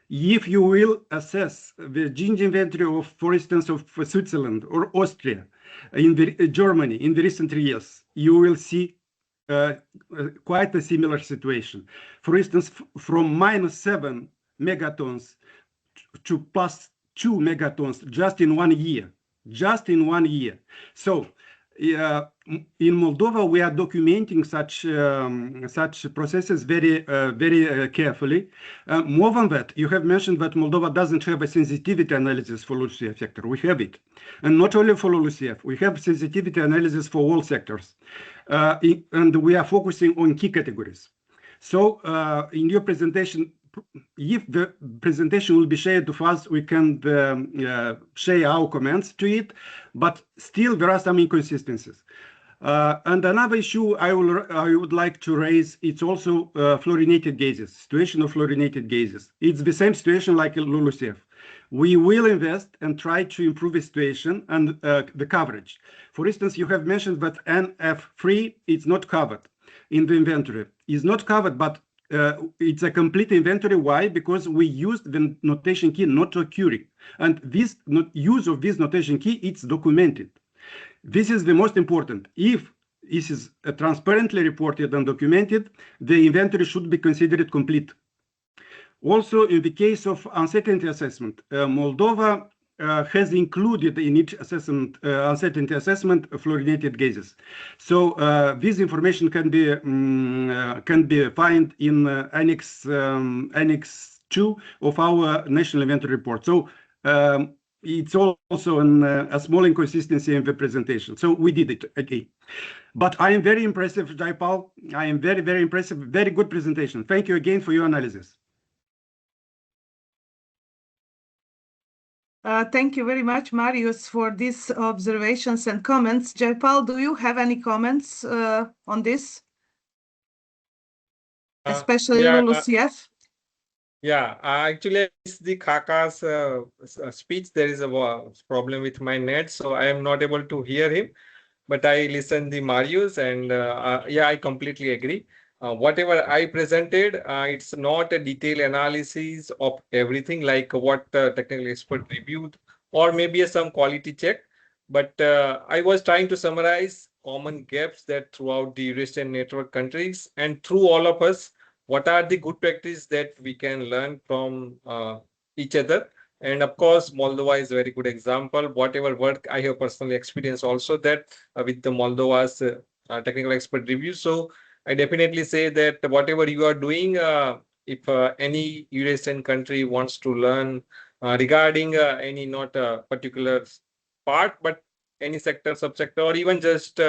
If you will assess the GHG inventory of, for instance, of Switzerland or Austria, in Germany in the recent years, you will see quite a similar situation. For instance, from -7 megatons to +2 megatons just in 1 year, So in Moldova, we are documenting such processes very carefully. More than that, you have mentioned that Moldova doesn't have a sensitivity analysis for LULUCF sector. We have it, and not only for LULUCF. We have sensitivity analysis for all sectors, and we are focusing on key categories. So in your presentation, if the presentation will be shared to us, we can share our comments to it, but still there are some inconsistencies. And another issue I would like to raise, it's also fluorinated gases, situation of fluorinated gases. It's the same situation like LULUCF. We will invest and try to improve the situation and the coverage. For instance, you have mentioned that NF3 is not covered in the inventory. It's not covered, but it's a complete inventory. Why? Because we used the notation key not occurring. And this use of this notation key, it's documented. This is the most important. If this is transparently reported and documented, the inventory should be considered complete. Also, in the case of uncertainty assessment, Moldova has included in each assessment, uncertainty assessment, fluorinated gases. So this information can be found in Annex 2 of our national inventory report. So it's also a small inconsistency in the presentation. So we did it again. But I am very impressive, Jaipal. I am very, very impressive. Very good presentation. Thank you again for your analysis. Thank you very much, Marius, for these observations and comments. Jaipal, do you have any comments on this? Especially LULUCF? Yeah, actually, it's the Kaka's speech. There is a problem with my net, so I am not able to hear him. But I listened the Marius, and yeah, I completely agree. Whatever I presented, it's not a detailed analysis of everything like what technical expert reviewed or maybe some quality check. But I was trying to summarize common gaps that throughout the Eurasia Network countries and through all of us, what are the good practices that we can learn from each other. And of course, Moldova is a very good example. Whatever work I have personally experienced also that with the Moldova's technical expert review. So I definitely say that whatever you are doing, if any Eurasian country wants to learn regarding any not particular part, but any sector, subsector, or even just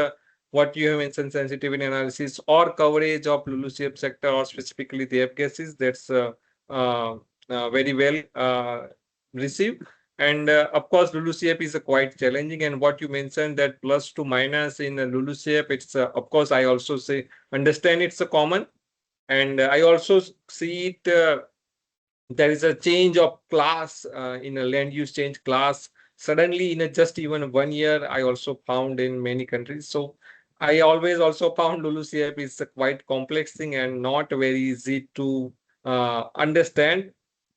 what you have mentioned, sensitivity analysis or coverage of LULUCF sector or specifically the F gases, that's very well received. And of course, LULUCF is quite challenging. And what you mentioned that plus to minus in LULUCF, it's of course, I also say understand it's a common. And I also see it, there is a change of class in a land use change class. Suddenly in just even 1 year, I also found in many countries. So I always also found LULUCF is a quite complex thing and not very easy to understand.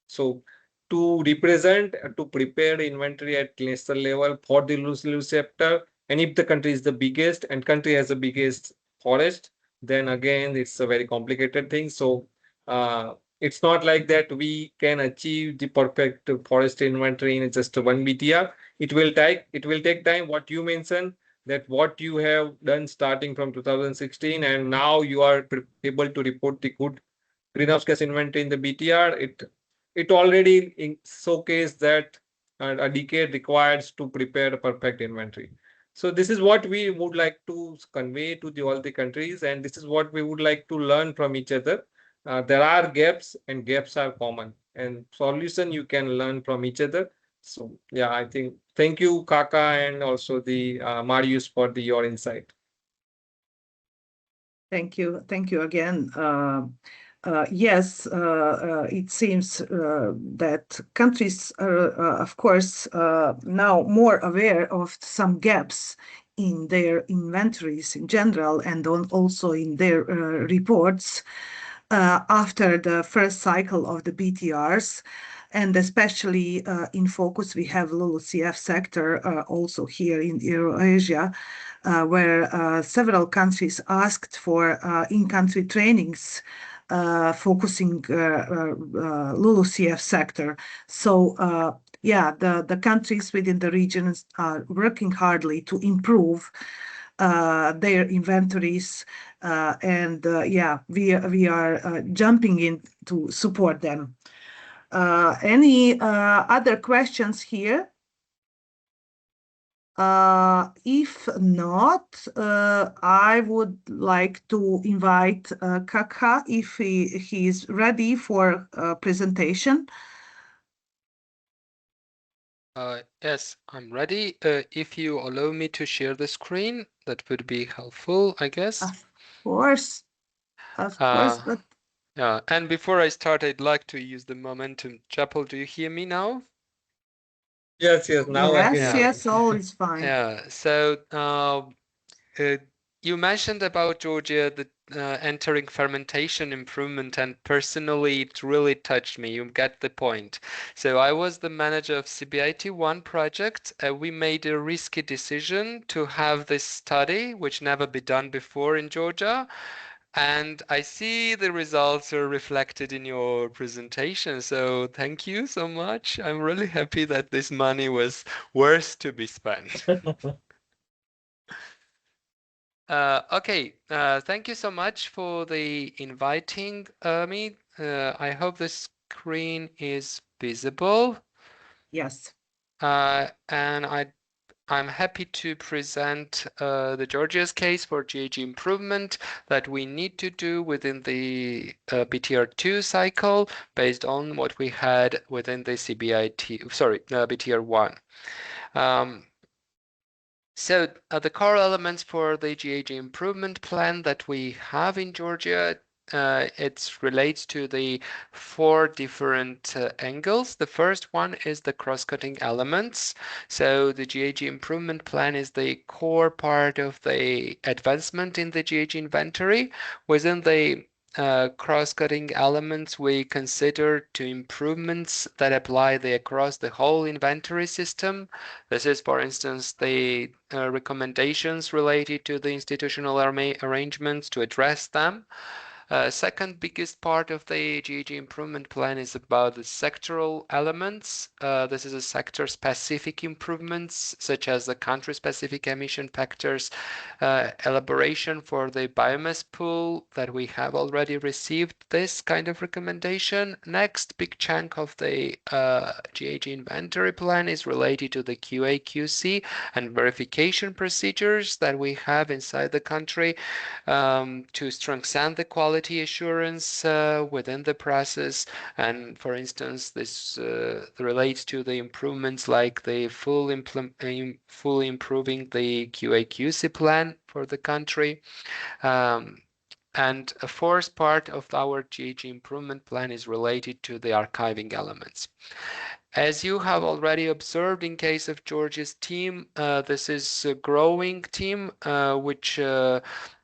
So to represent, to prepare inventory at national level for the LULUCF sector, and if the country is the biggest and country has the biggest forest, then again, it's a very complicated thing. So it's not like that we can achieve the perfect forest inventory in just one BTR. It will take time. What you mentioned, that what you have done starting from 2016 and now you are able to report the good greenhouse gas inventory in the BTR, it already showcase that a decade requires to prepare a perfect inventory. So this is what we would like to convey to all the countries, and this is what we would like to learn from each other. There are gaps, and gaps are common, and solution you can learn from each other. So yeah, I think thank you, Kaka, and also the Marius for your insight. Thank you again. Yes, it seems that countries are, of course, now more aware of some gaps in their inventories in general and also in their reports after the first cycle of the BTRs. And especially in focus, we have LULUCF sector also here in Eurasia, where several countries asked for in-country trainings focusing LULUCF sector. So yeah, the countries within the regions are working hardly to improve their inventories, and yeah, we are jumping in to support them. Any other questions here? If not, I would like to invite Kaka if he is ready for presentation. Yes, I'm ready. If you allow me to share the screen, that would be helpful, I guess. Of course, but yeah. And before I start, I'd like to use the momentum. Chapel, do you hear me now? Yes, now I yes, can. yes, all is fine. Yeah. So you mentioned about Georgia the entering fermentation improvement, and personally, it really touched me. You get the point. So I was the manager of CBIT1 project. We made a risky decision to have this study, which never been done before in Georgia. And I see the results are reflected in your presentation. So thank you so much. I'm really happy that this money was worth to be spent. Okay, thank you so much for the inviting me. I hope the screen is visible. Yes. And I'm happy to present the Georgia's case for GHG improvement that we need to do within the BTR2 cycle based on what we had within the BTR1. So the core elements for the GHG improvement plan that we have in Georgia, it relates to the 4 different angles. The first one is the cross-cutting elements. So the GHG improvement plan is the core part of the advancement in the GHG inventory. Within the cross-cutting elements, we consider 2 improvements that apply across the whole inventory system. This is, for instance, the recommendations related to the institutional arrangements to address them. Second biggest part of the GHG improvement plan is about the sectoral elements. This is a sector-specific improvements, such as the country-specific emission factors, elaboration for the biomass pool that we have already received this kind of recommendation. Next big chunk of the GHG inventory plan is related to the QA/QC and verification procedures that we have inside the country to strengthen the quality assurance within the process. And for instance, this relates to the improvements like the fully improving the QA/QC plan for the country. And a fourth part of our GHG improvement plan is related to the archiving elements. As you have already observed in case of George's team, this is a growing team which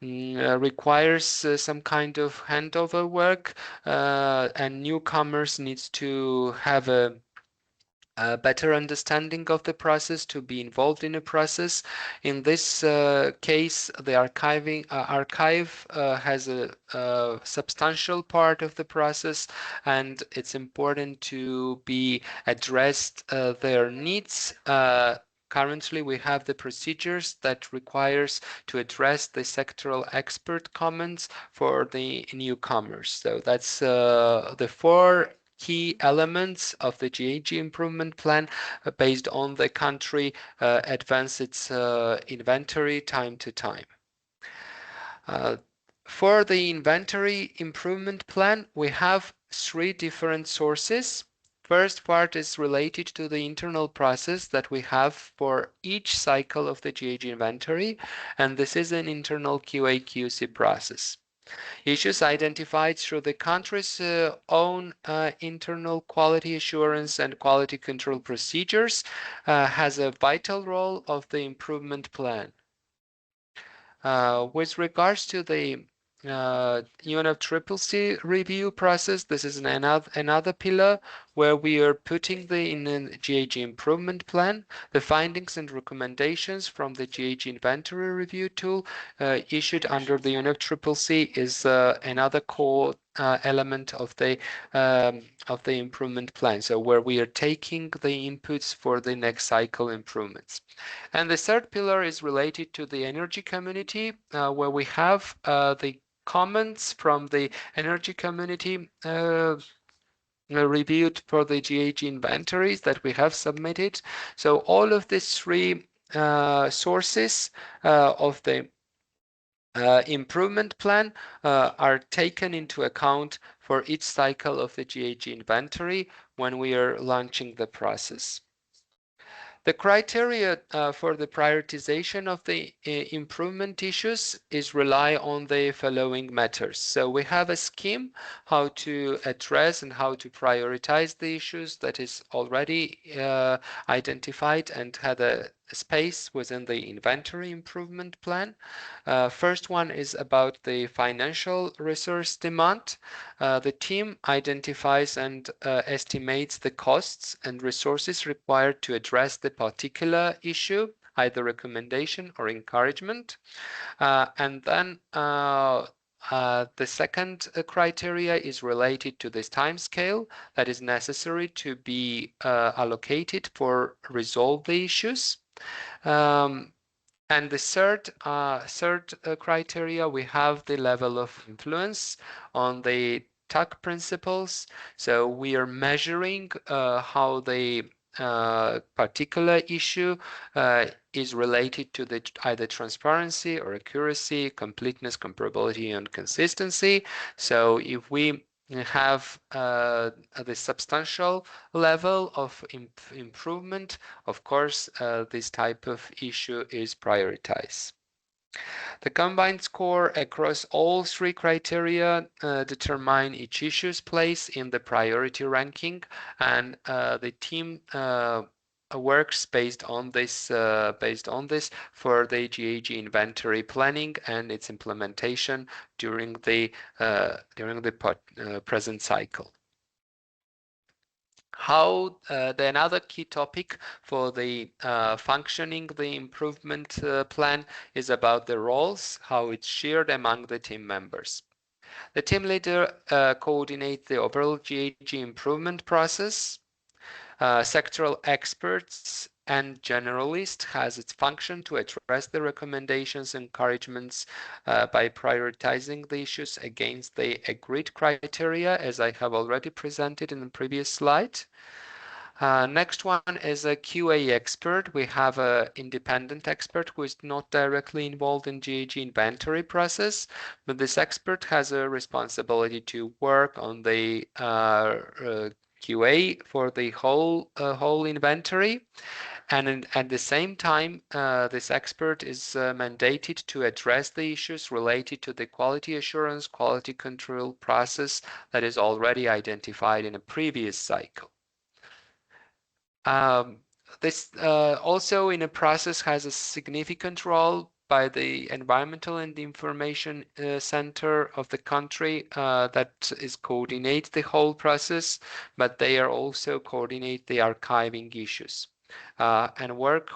requires some kind of handover work, and newcomers needs to have a better understanding of the process, to be involved in a process. In this case, the archive has a substantial part of the process, and it's important to be addressed their needs currently we have the procedures that requires to address the sectoral expert comments for the newcomers. So that's the 4 key elements of the GHG improvement plan based on the country advance its inventory time to time. For the inventory improvement plan, we have 3 different sources. First part is related to the internal process that we have for each cycle of the GHG inventory, and this is an internal QA/QC process. Issues identified through the country's own internal quality assurance and quality control procedures has a vital role of the improvement plan. With regards to the UNFCCC review process, this is another pillar where we are putting in the GHG improvement plan the findings and recommendations from the GHG inventory review tool issued under the UNFCCC is another core element of the improvement plan. So where we are taking the inputs for the next cycle improvements. And the third pillar is related to the energy community, where we have the comments from the energy community reviewed for the GHG inventories that we have submitted. So all of these 3 sources of the improvement plan are taken into account for each cycle of the GHG inventory when we are launching the process. The criteria for the prioritization of the improvement issues is rely on the following matters. So we have a scheme how to address and how to prioritize the issues that is already identified and had a space within the inventory improvement plan. First one is about the financial resource demand. The team identifies and estimates the costs and resources required to address the particular issue, either recommendation or encouragement. And then the second criteria is related to this time scale that is necessary to be allocated for resolve the issues. And the third criteria, we have the level of influence on the TAC principles. So we are measuring how the particular issue is related to the either transparency or accuracy, completeness, comparability, and consistency. So if we have the substantial level of improvement, of course, this type of issue is prioritized. The combined score across all 3 criteria determine each issue's place in the priority ranking, and the team works based on this for the GHG inventory planning and its implementation during the present cycle. How another key topic for the functioning the improvement plan is about the roles, how it's shared among the team members. The team leader coordinates the overall GHG improvement process. Sectoral experts and generalist has its function to address the recommendations and encouragements by prioritizing the issues against the agreed criteria, as I have already presented in the previous slide. Next one is a QA expert. We have an independent expert who is not directly involved in GHG inventory process, but this expert has a responsibility to work on the QA for the whole inventory, and at the same time this expert is mandated to address the issues related to the quality assurance, quality control process that is already identified in a previous cycle. This also in a process has a significant role by the Environmental and Information Center of the country that is coordinate the whole process, but they are also coordinate the archiving issues. and work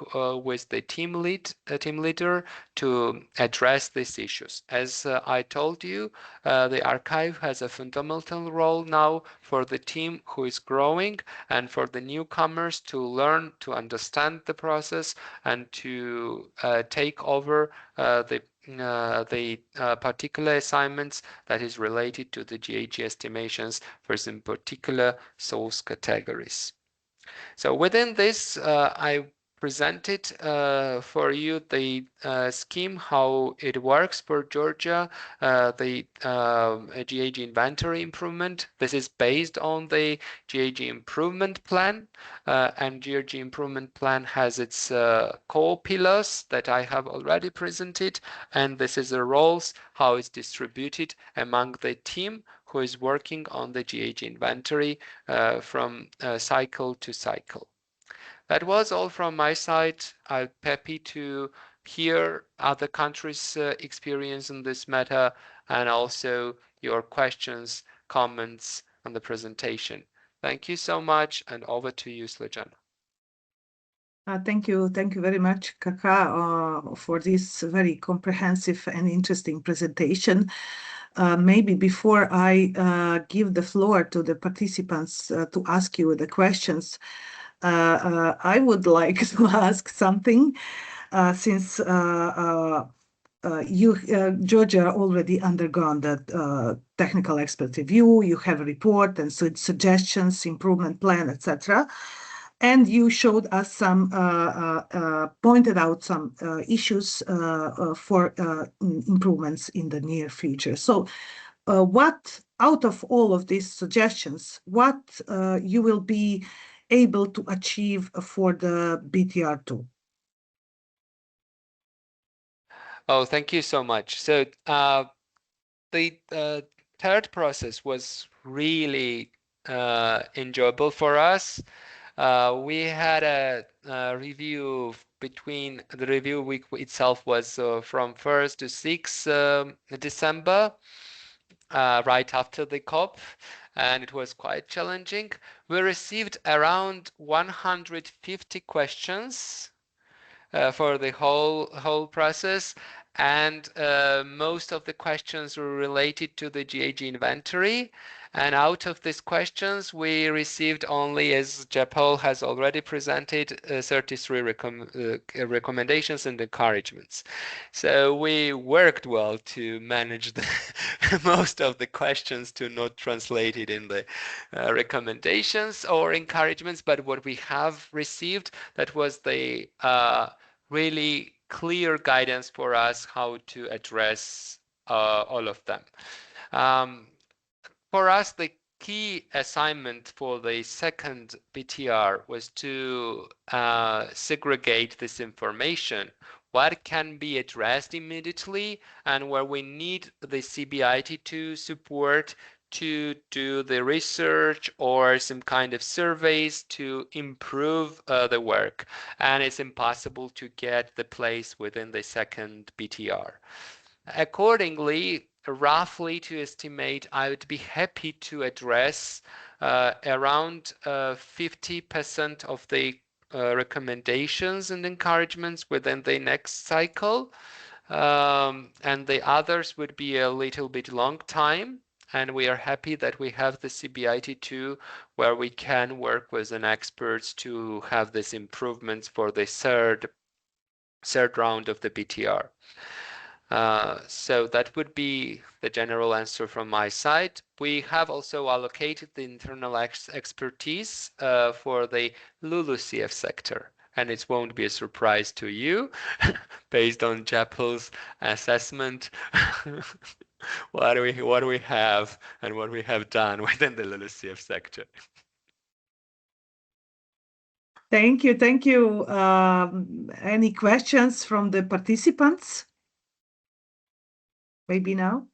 with the team leader to address these issues. As I told you, the archive has a fundamental role now for the team who is growing and for the newcomers to learn to understand the process and to take over the particular assignments that is related to the GHG estimations for some particular source categories. So within this, I presented for you the scheme, how it works for Georgia, the GHG inventory improvement. This is based on the GHG improvement plan, and GHG improvement plan has its core pillars that I have already presented, and this is the roles, how it's distributed among the team who is working on the GHG inventory from cycle to cycle. That was all from my side. I'm happy to hear other countries' experience in this matter and also your questions, comments on the presentation. Thank you so much, and over to you, Snježana. Thank you very much, Kaka, for this very comprehensive and interesting presentation. Maybe before I give the floor to the participants to ask you the questions, I would like to ask something, since Georgia already undergone the technical expert review, you have a report and so suggestions, improvement plan, etc. And you showed us some, pointed out some issues for improvements in the near future. So what, out of all of these suggestions, what you will be able to achieve for the BTR2? Oh, thank you so much. So the third process was really enjoyable for us. We had a review between the review week itself was from 1st to 6th December, right after the COP, and it was quite challenging. We received around 150 questions for the whole process, and most of the questions were related to the GHG inventory. And out of these questions, we received only, as Japal has already presented, 33 recommendations and encouragements. So we worked well to manage the most of the questions to not translate it in the recommendations or encouragements, but what we have received, that was the really clear guidance for us how to address all of them. For us, the key assignment for the second BTR was to segregate this information, what can be addressed immediately and where we need the CBIT2 support to do the research or some kind of surveys to improve the work, and it's impossible to get the place within the second BTR. Accordingly, roughly to estimate, I would be happy to address around 50% of the recommendations and encouragements within the next cycle, and the others would be a little bit long time. And we are happy that we have the CBIT2 where we can work with an experts to have these improvements for the third round of the BTR. So that would be the general answer from my side. We have also allocated the internal expertise for the LULUCF sector, and it won't be a surprise to you based on Japal's assessment what we have and what we have done within the LULUCF sector. Thank you. Any questions from the participants? Maybe now?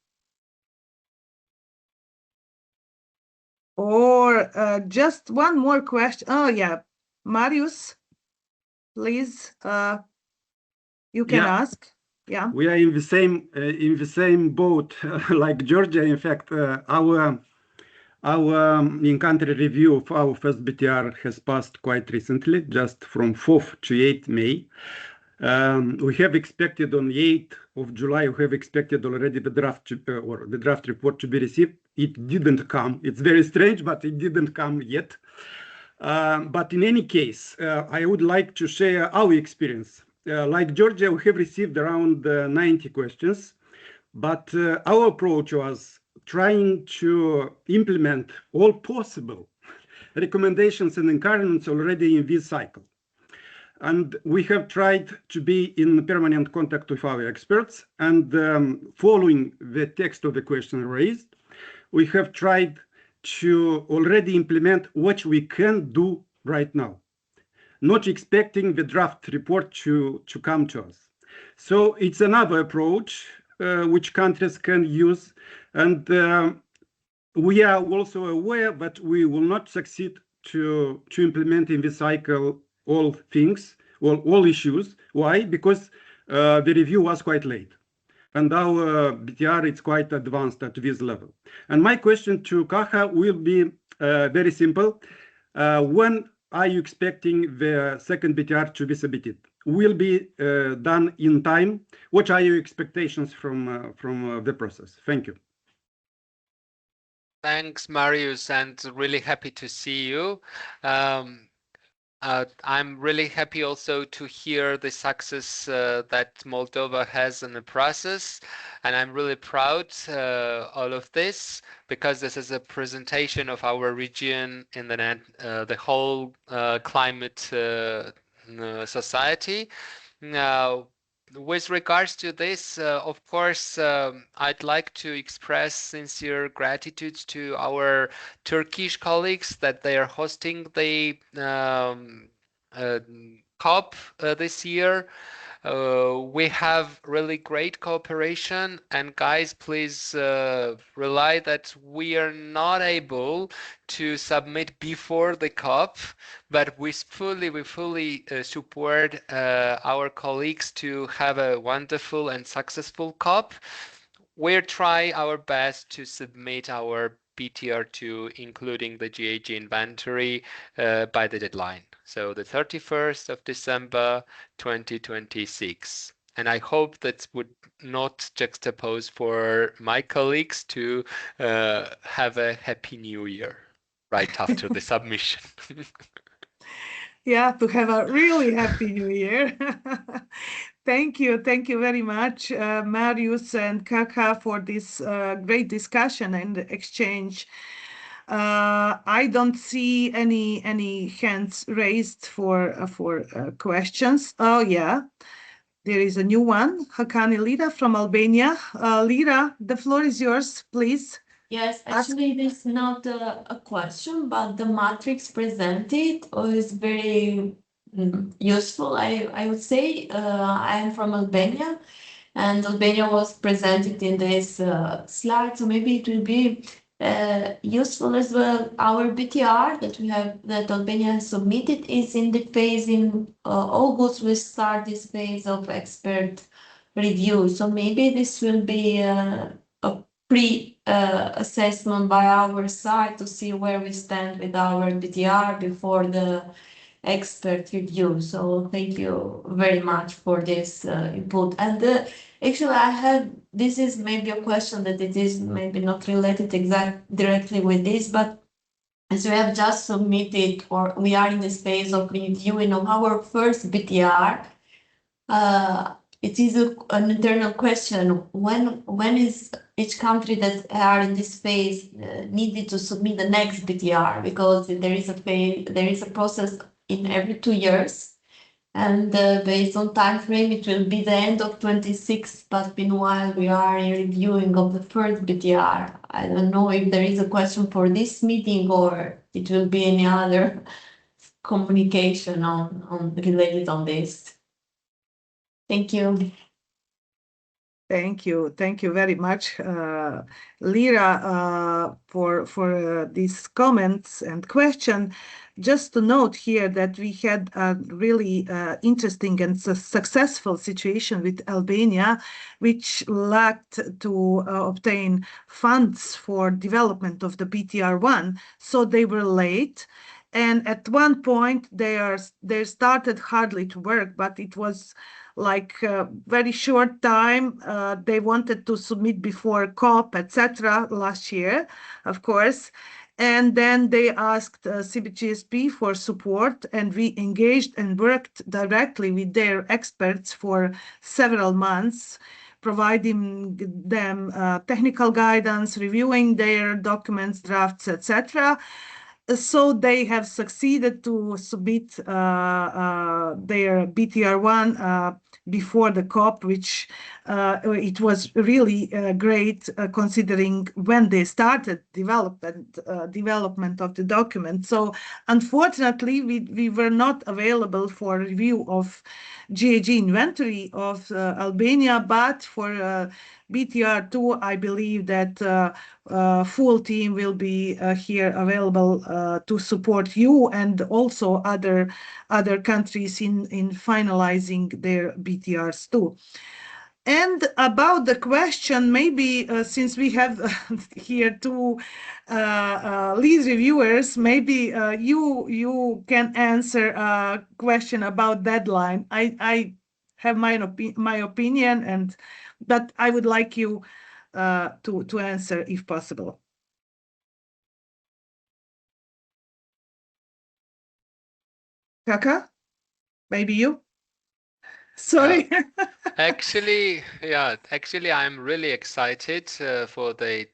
Or just one more question. Oh yeah, Marius, please, you can ask. Yeah. We are in the same boat like Georgia. In fact, Our in-country review of our first BTR has passed quite recently, just from 4th to 8th May. We have expected on the 8th of July, we have expected already the draft or the draft report to be received. It didn't come. It's very strange, but it didn't come yet. But in any case, I would like to share our experience. Like Georgia, we have received around 90 questions, but our approach was trying to implement all possible recommendations and encouragements already in this cycle. And we have tried to be in permanent contact with our experts, and following the text of the question raised, we have tried to already implement what we can do right now, not expecting the draft report to come to us. So it's another approach which countries can use, and we are also aware that we will not succeed to implement in this cycle all things, all issues. Why? Because the review was quite late, and our BTR is quite advanced at this level. And my question to Kaha will be very simple. When are you expecting the second BTR to be submitted? Will be done in time? What are your expectations from the process? Thank you. Thanks, Marius, and really happy to see you. I'm really happy also to hear the success that Moldova has in the process, and I'm really proud all of this, because this is a presentation of our region in the whole climate society. Now, with regards to this, of course, I'd like to express sincere gratitude to our Turkish colleagues that they are hosting the COP this year. We have really great cooperation, and guys, please rely that we are not able to submit before the COP, but we fully support our colleagues to have a wonderful and successful COP. We'll try our best to submit our BTR2, including the GHG inventory, by the deadline. So the 31st of December 2026. And I hope that would not juxtapose for my colleagues to have a happy new year right after the submission. Yeah, to have a really happy new year. Thank you very much, Marius and Kaka, for this great discussion and exchange. I don't see any hands raised for questions. Oh yeah, there is a new one. Hakani Lira from Albania. Lira, the floor is yours, please. Yes, actually, this is not a question, but the matrix presented is very useful, I would say. I am from Albania, and Albania was presented in this slide, so maybe it will be useful as well. Our BTR that Albania has submitted is in the phase in August. We start this phase of expert review, so maybe this will be a pre-assessment by our side to see where we stand with our BTR before the expert review. So thank you very much for this input. And actually, this is maybe a question that it is maybe not related directly with this, but as we have just submitted, or we are in this phase of reviewing of our first BTR, it is an internal question. When is each country that are in this phase needed to submit the next BTR? Because there is a process in every 2 years, and based on time frame, it will be the end of 26. But meanwhile, we are in reviewing of the first BTR. I don't know if there is a question for this meeting or it will be any other communication on related on this. Thank you. Thank you very much, Lira, for these comments and question. Just to note here that we had a really interesting and successful situation with Albania, which lacked to obtain funds for development of the BTR1, so they were late. And at one point, they started hardly to work, but it was like a very short time. They wanted to submit before COP, etc. last year, of course. And then they asked CBIT GSP for support, and we engaged and worked directly with their experts for several months, providing them technical guidance, reviewing their documents, drafts, etc. So they have succeeded to submit their BTR1 before the COP, which it was really great considering when they started development of the document. So unfortunately, we were not available for review of GHG inventory of Albania, but for BTR2, I believe that full team will be here available to support you and also other countries in finalizing their BTRs too. And about the question, maybe since we have here two lead reviewers, maybe you can answer a question about deadline. I have my opinion, but I would like you to answer if possible. Kaka, maybe you? Sorry. Actually, I'm really excited for the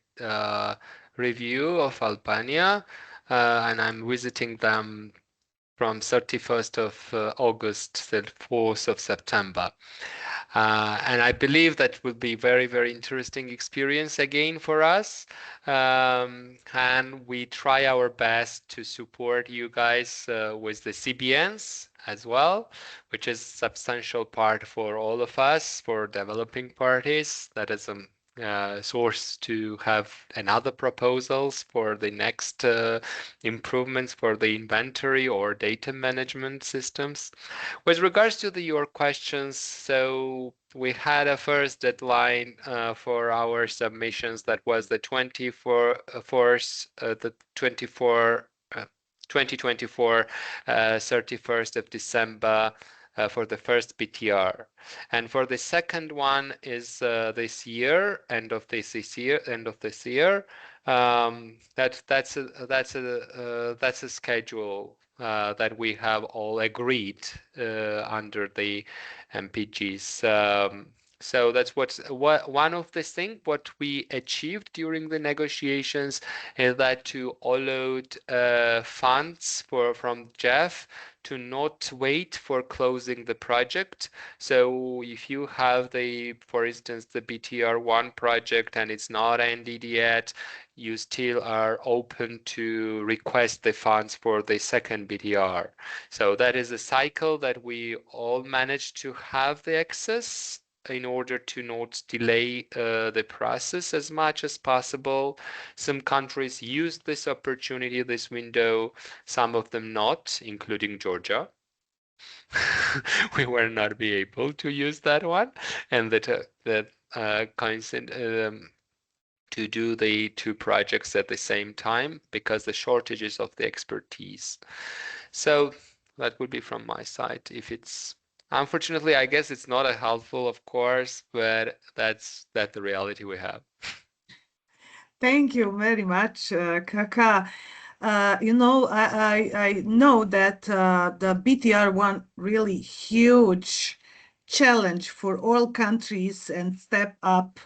review of Albania, and I'm visiting them from 31st of August till 4th of September. And I believe that will be very, very interesting experience again for us. And we try our best to support you guys with the CBNs as well, which is a substantial part for all of us, for developing parties. That is a source to have another proposals for the next improvements for the inventory or data management systems. With regards to your questions, so we had a first deadline for our submissions that was the 2024 31st of December for the first BTR, and for the second one is this year, end of this year. That's a schedule that we have all agreed under the MPGs. So that's what one of the things what we achieved during the negotiations is that to allowed funds from Jeff to not wait for closing the project. So if you have for instance, the BTR1 project and it's not ended yet, you still are open to request the funds for the second BTR. So that is a cycle that we all managed to have the access in order to not delay the process as much as possible. Some countries used this opportunity, this window, some of them not, including Georgia. We were not be able to use that one, and to do the two projects at the same time because the shortages of the expertise. So that would be from my side. If it's unfortunately, I guess it's not helpful, of course, but that's the reality we have. Thank you very much, Kaka. You know, I know that the BTR1 really huge challenge for all countries and step up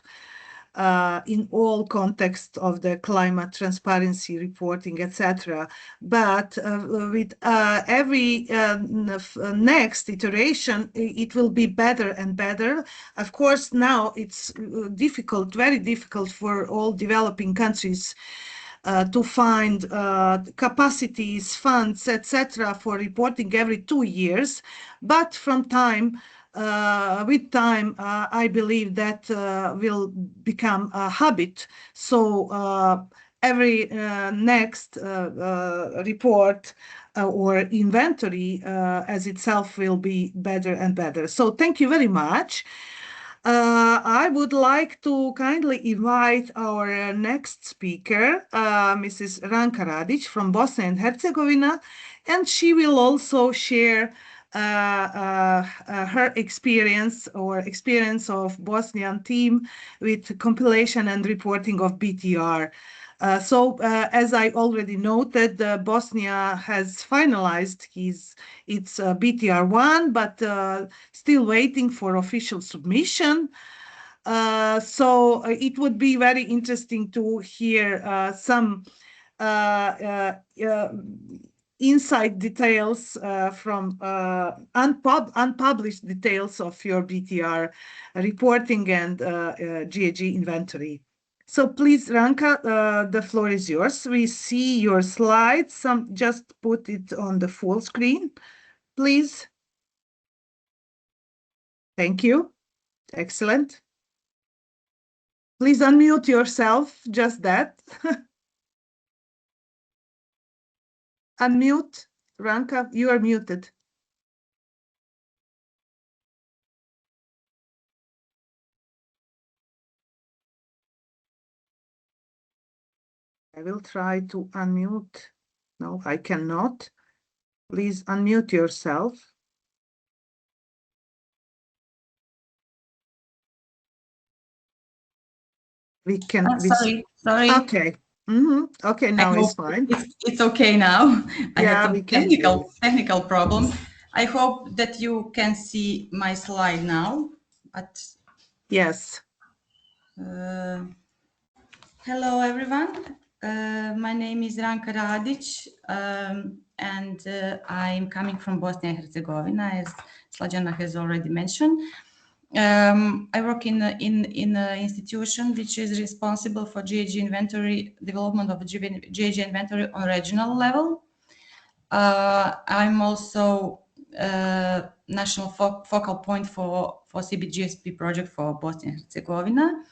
in all contexts of the climate transparency reporting, etc. But with every next iteration, it will be better and better. Of course, now it's difficult, very difficult for all developing countries to find capacities, funds, etc. for reporting every 2 years. But from time with time, I believe that will become a habit. So every next report or inventory as itself will be better and better. So thank you very much. I would like to kindly invite our next speaker, Mrs. Ranka Radic from Bosnia and Herzegovina, and she will also share her experience or experience of Bosnian team with compilation and reporting of BTR. As I already noted, Bosnia has finalized its BTR1, but still waiting for official submission. It would be very interesting to hear some inside details from unpublished details of your BTR reporting and GHG inventory. So please, Ranka, the floor is yours. We see your slides. Just put it on the full screen, please. Thank you. Excellent. Please unmute yourself, just that. Unmute, Ranka, you are muted. I will try to unmute. No, I cannot. Please unmute yourself. We can. Sorry. Okay. Okay, now it's fine. It's okay now. I Yeah, had some technical problem. I hope that you can see my slide now. But yes. Hello, everyone. My name is Ranka Radic, and I'm coming from Bosnia and Herzegovina, as Slađana has already mentioned. I work in an institution which is responsible for GHG inventory, development of GHG inventory on regional level. I'm also national focal point for CBIT GSP project for Bosnia and Herzegovina.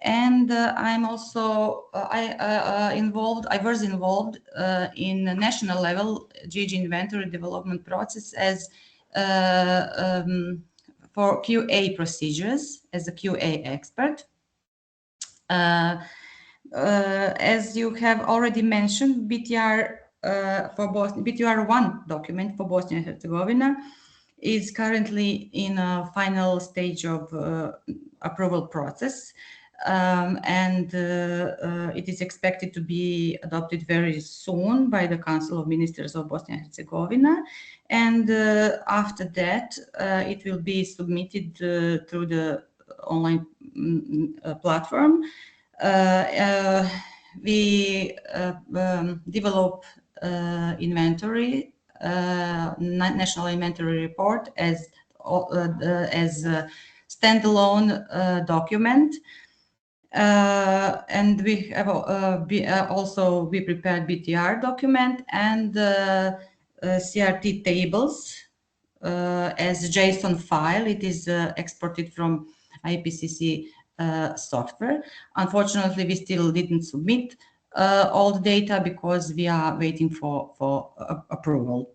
And I'm also I was involved in a national level GHG inventory development process as for QA procedures as a QA expert. As you have already mentioned, BTR1 document for Bosnia and Herzegovina is currently in a final stage of approval process. It is expected to be adopted very soon by the Council of Ministers of Bosnia and Herzegovina. And after that, it will be submitted through the online platform. We develop inventory, national inventory report as a standalone document. And we have also we prepared BTR document and CRT tables as JSON file. It is exported from IPCC software. Unfortunately, we still didn't submit all the data because we are waiting for approval.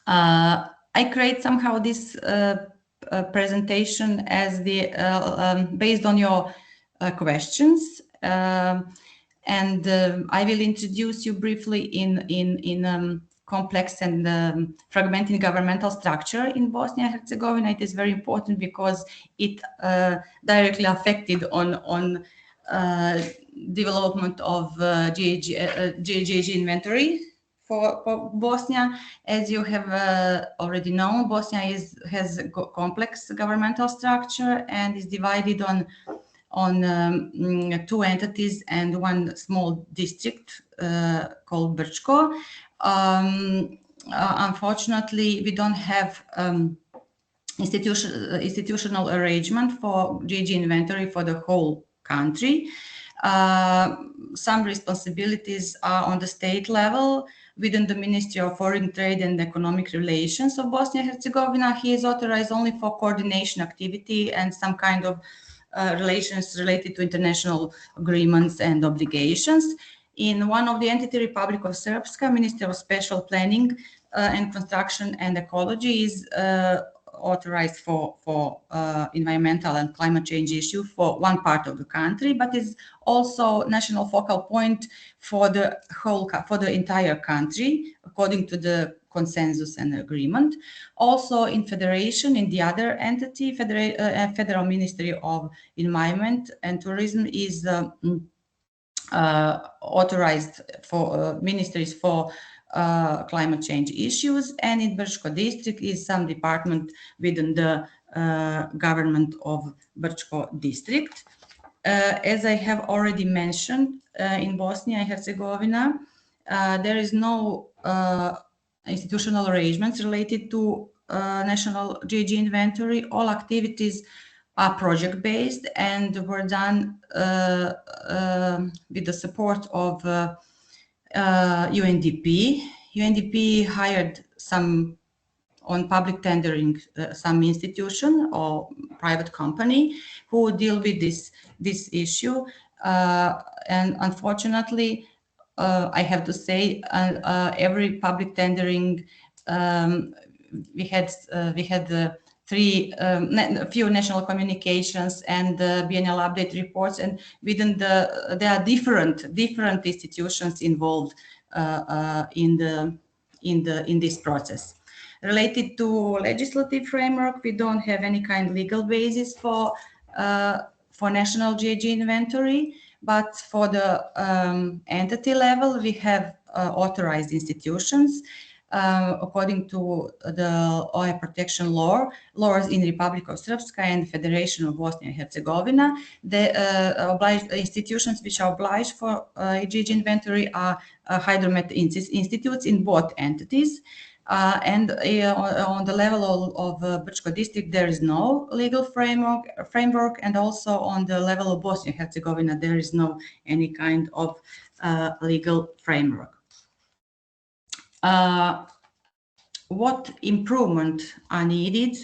I create somehow this presentation as the based on your questions, and I will introduce you briefly in complex and fragmented governmental structure in Bosnia and Herzegovina. It is very important because it directly affected on development of GHG inventory for Bosnia. As you have already known, Bosnia has a complex governmental structure and is divided on two entities and one small district called Brčko. Unfortunately, we don't have institutional arrangement for GHG inventory for the whole country. Some responsibilities are on the state level, within the Ministry of Foreign Trade and Economic Relations of Bosnia and Herzegovina. He is authorized only for coordination activity and some kind of relations related to international agreements and obligations. In one of the entity, Republic of Srpska, Ministry of Special Planning and Construction and Ecology is authorized for environmental and climate change issue for one part of the country, but is also national focal point for the entire country, according to the consensus and agreement. Also in federation, in the other entity, Federal Ministry of Environment and Tourism is authorized for ministries for climate change issues, and in Brčko district is some department within the government of Brčko district. As I have already mentioned, in Bosnia and Herzegovina, there is no institutional arrangements related to national GHG inventory. All activities are project-based and were done with the support of UNDP. UNDP hired some on public tendering some institution or private company who deal with this issue, and unfortunately, I have to say, every public tendering we had few national communications and biennial update reports, and within there are different institutions involved in this process. Related to legislative framework, we don't have any kind of legal basis for national GHG inventory, but for the entity level, we have authorized institutions. According to the oil protection laws in Republic of Srpska and Federation of Bosnia and Herzegovina, the institutions which are obliged for GHG inventory are hydromet institutes in both entities. And on the level of Brčko district, there is no legal framework, and also on the level of Bosnia and Herzegovina, there is no any kind of legal framework. What improvement are needed?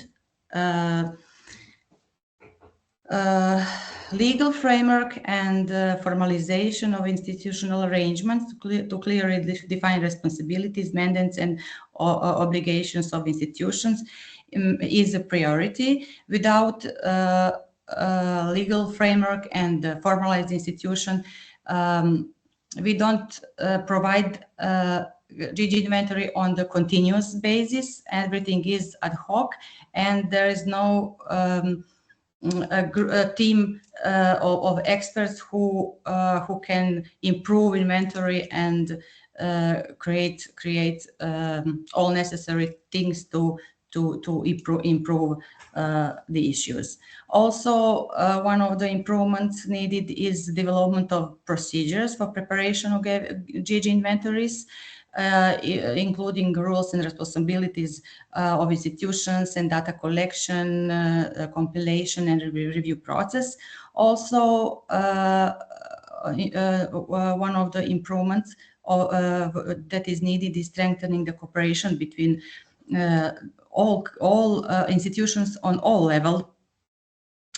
Legal framework and formalization of institutional arrangements to clearly define responsibilities, mandates, and obligations of institutions is a priority. Without legal framework and formalized institution, we don't provide GHG inventory on the continuous basis. Everything is ad hoc, and there is no a team of experts who can improve inventory and create all necessary things to improve the issues. Also, one of the improvements needed is development of procedures for preparation of GHG inventories, including rules and responsibilities of institutions and data collection, compilation and review process. Also, one of the improvements that is needed is strengthening the cooperation between all institutions on all levels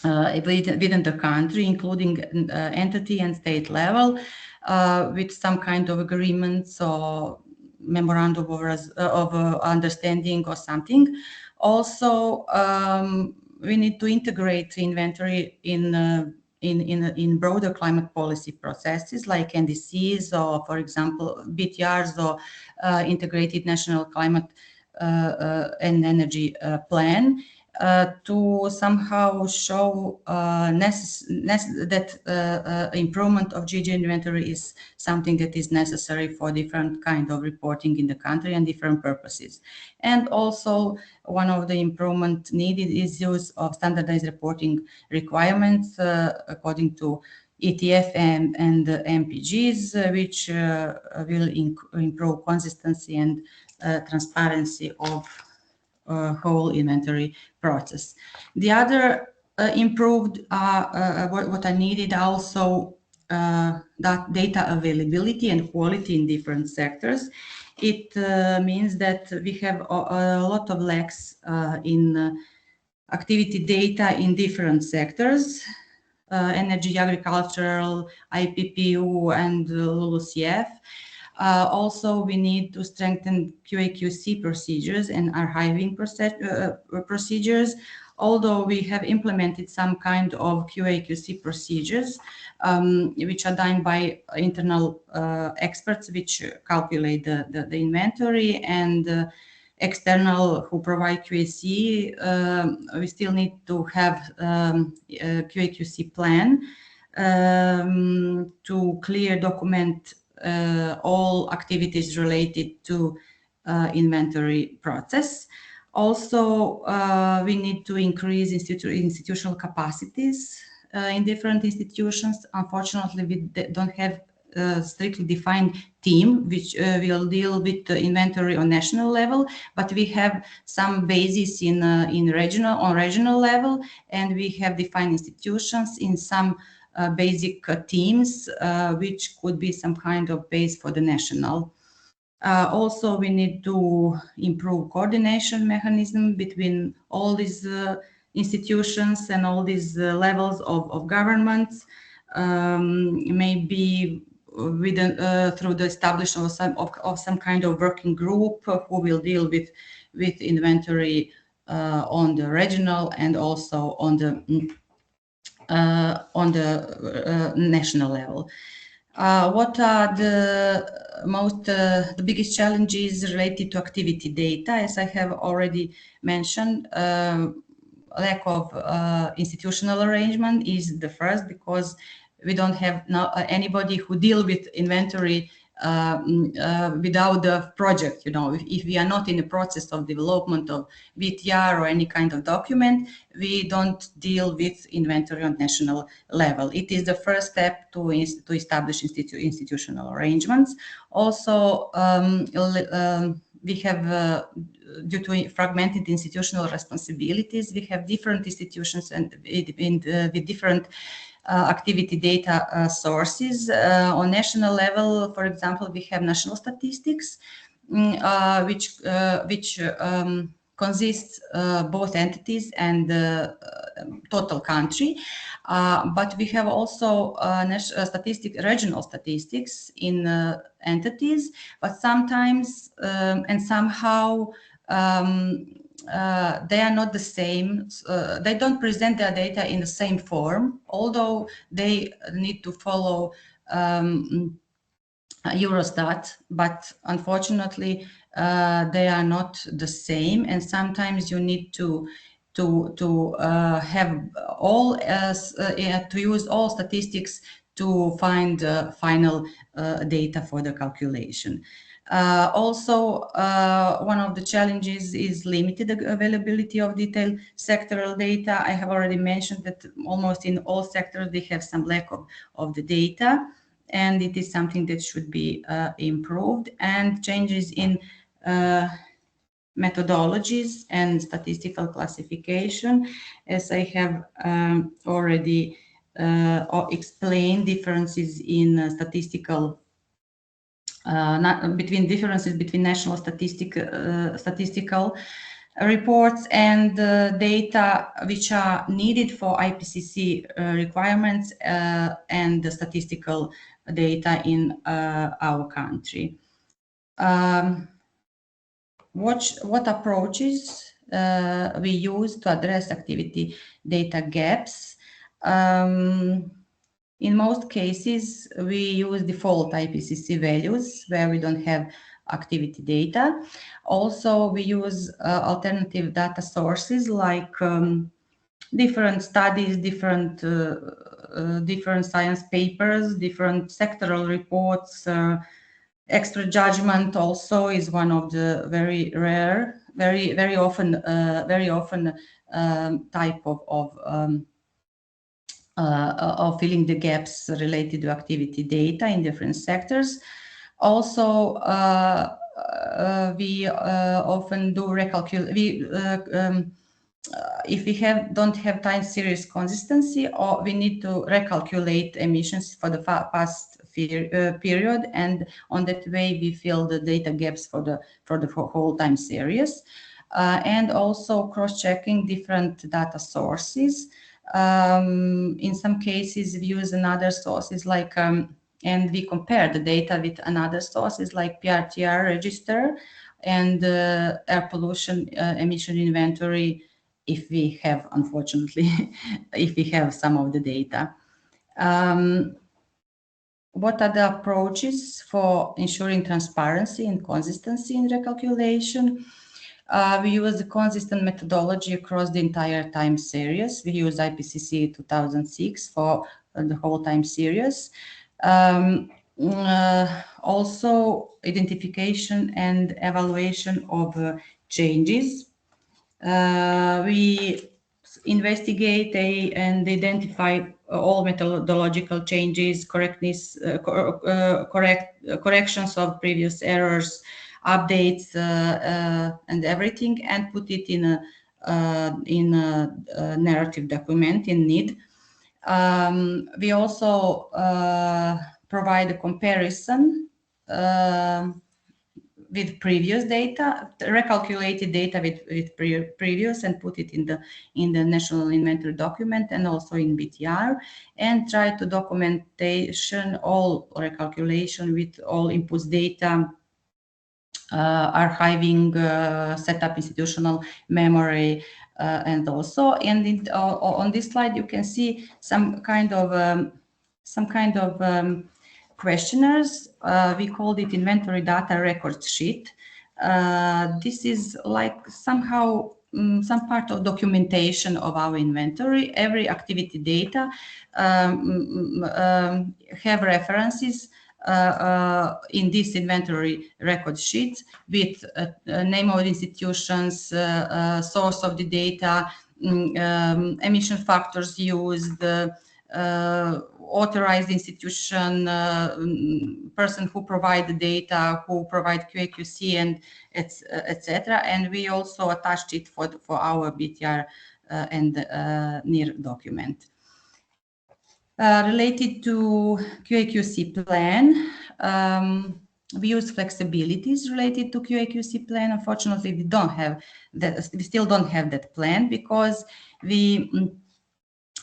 within the country, including entity and state level, with some kind of agreements or memorandum of understanding or something. Also, we need to integrate inventory in broader climate policy processes like NDCs or, for example, BTRs or integrated national climate and energy plan, to somehow show that improvement of GHG inventory is something that is necessary for different kind of reporting in the country and different purposes. And also, one of the improvement needed is use of standardized reporting requirements according to ETF and MPGs, which will improve consistency and transparency of whole inventory process. The other improved what I needed also that data availability and quality in different sectors. It means that we have a lot of lacks in activity data in different sectors, energy, agricultural, IPPU, and LULUCF. Also, we need to strengthen QA/QC procedures and archiving procedures. Although we have implemented some kind of QA/QC procedures, which are done by internal experts, which calculate the inventory, and external who provide QAC, we still need to have a QA/QC plan to clear document all activities related to inventory process. Also, we need to increase institutional capacities in different institutions. Unfortunately, we don't have strictly defined team which will deal with the inventory on national level, but we have some basis in regional level, and we have defined institutions in some basic teams, which could be some kind of base for the national. Also, we need to improve coordination mechanism between all these institutions and all these levels of governments. Maybe through the establishment of some kind of working group who will deal with inventory on the regional and also on the national level. What are the biggest challenges related to activity data? As I have already mentioned, lack of institutional arrangement is the first, because we don't have anybody who deal with inventory without the project. If we are not in the process of development of BTR or any kind of document, we don't deal with inventory on national level. It is the first step to establish institutional arrangements. Also, we have, due to fragmented institutional responsibilities, we have different institutions and with different activity data sources. On national level, for example, we have national statistics, which consists both entities and total country. But we have also regional statistics in entities, but sometimes and somehow they are not the same. They don't present their data in the same form, although they need to follow Eurostat, but unfortunately they are not the same, and sometimes you need to have all to use all statistics to find final data for the calculation. Also, one of the challenges is limited availability of detailed sectoral data. I have already mentioned that almost in all sectors they have some lack of the data, and it is something that should be improved. And changes in methodologies and statistical classification, as I have already explained, differences in statistical differences between national statistical reports and data which are needed for IPCC requirements and the statistical data in our country. What approaches we use to address activity data gaps? In most cases, we use default IPCC values where we don't have activity data. Also, we use alternative data sources like different studies, different science papers, different sectoral reports. Expert judgment also is one of the very rare, very often type of filling the gaps related to activity data in different sectors. Also, we often do recalculate. If we don't have time series consistency, or we need to recalculate emissions for the past period, and on that way we fill the data gaps for the whole time series, and also cross-checking different data sources. In some cases, we use another sources like and we compare the data with another sources like PRTR register and air pollution emission inventory, if we have, unfortunately, if we have some of the data. What are the approaches for ensuring transparency and consistency in recalculation? We use a consistent methodology across the entire time series. We use IPCC 2006 for the whole time series. Also, identification and evaluation of changes. We investigate and identify all methodological changes, correctness, corrections of previous errors, updates, and everything, and put it in a narrative document in NID. We also provide a comparison with previous data, recalculated data with previous, and put it in the national inventory document and also in BTR, and try to documentation all recalculation with all inputs data, archiving, set up institutional memory, and also, and on this slide you can see some kind of questionnaires. We called it inventory data record sheet. This is like somehow some part of documentation of our inventory. Every activity data have references in this inventory record sheet with name of institutions, source of the data, emission factors used, authorized institution, person who provide the data, who provide QAQC, and etc. And we also attached it for our BTR and NIR document. Related to QAQC plan, we use flexibilities related to QAQC plan. Unfortunately, we don't have that. We still don't have that plan because we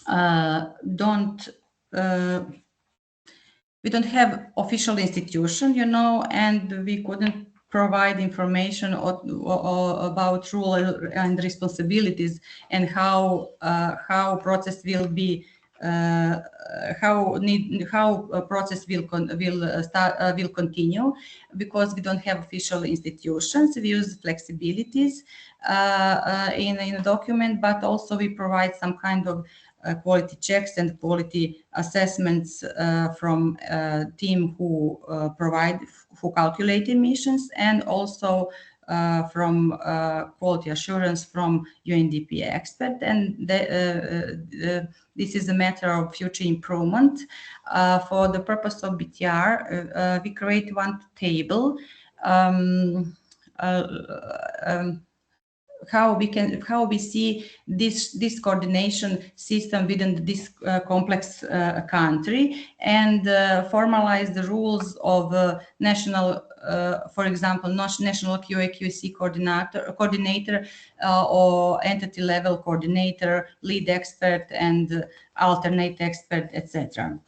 don't have official institution, you know, and we couldn't provide information about role and responsibilities and how process will be. How process will continue, because we don't have official institutions. We use flexibilities in a document, but also we provide some kind of quality checks and quality assessments from team who calculate emissions, and also from quality assurance from UNDP expert. And this is a matter of future improvement. For the purpose of BTR, we create one table how we see this coordination system within this complex country, and formalize the rules of national, for example, national QAQC coordinator or entity level coordinator, lead expert, and alternate expert, etc.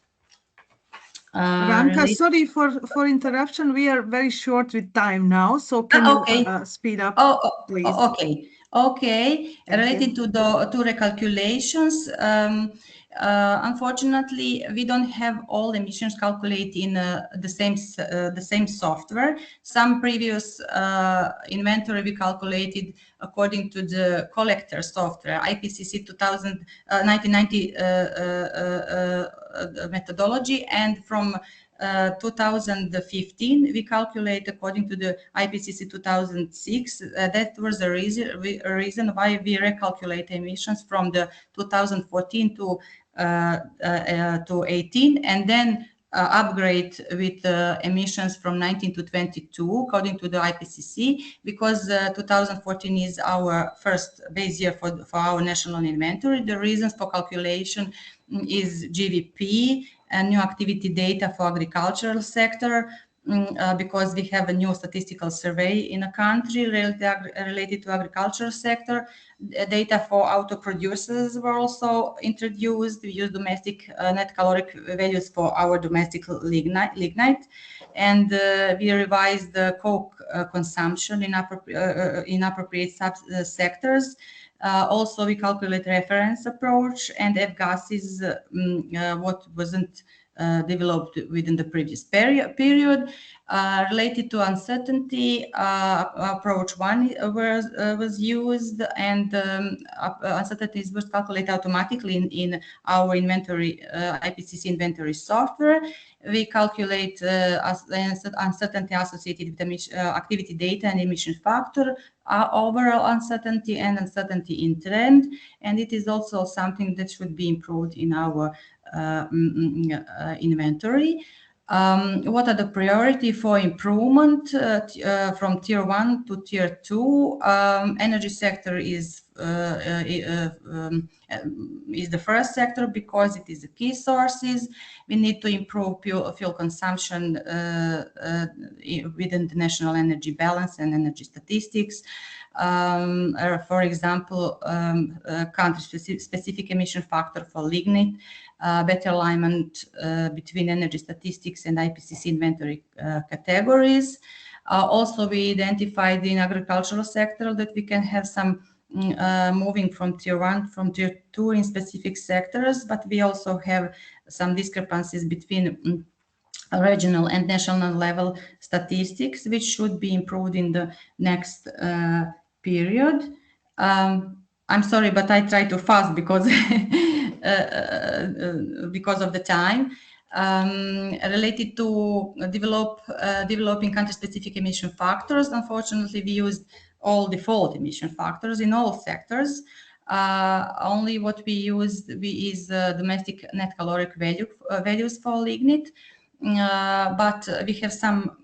Ranka, sorry for interruption. We are very short with time now, so can you speed up, please? Okay. Related to recalculations, unfortunately, we don't have all emissions calculated in the same software. Some previous inventory we calculated according to the collector software, IPCC 1990 methodology, and from 2015 we calculate according to the IPCC 2006. That was the reason why we recalculate emissions from the 2014 to 18, and then upgrade with emissions from 19 to 22 according to the IPCC, because 2014 is our first base year for our national inventory. The reasons for calculation is GVP and new activity data for agricultural sector, because we have a new statistical survey in a country related to agricultural sector. Data for auto producers were also introduced. We use domestic net caloric values for our domestic lignite, and we revised the coke consumption in appropriate sectors. Also, we calculate reference approach and F-gases, what wasn't developed within the previous period. Related to uncertainty, approach 1 was used, and uncertainties was calculated automatically in our inventory, IPCC inventory software. We calculate uncertainty associated with emission, activity data and emission factor, overall uncertainty and uncertainty in trend, and it is also something that should be improved in our inventory. What are the priority for improvement from tier 1 to tier 2? Energy sector is the first sector because it is the key sources. We need to improve fuel consumption within the national energy balance and energy statistics. For example, country-specific emission factor for lignite, better alignment between energy statistics and IPCC inventory categories. Also, we identified in agricultural sector that we can have some moving from tier 1 from tier 2 in specific sectors, but we also have some discrepancies between regional and national level statistics, which should be improved in the next period. I'm sorry, but I try to fast because of the time. Related to developing country-specific emission factors, unfortunately, we used all default emission factors in all sectors. Only what we used is domestic net caloric values for lignite, but we have some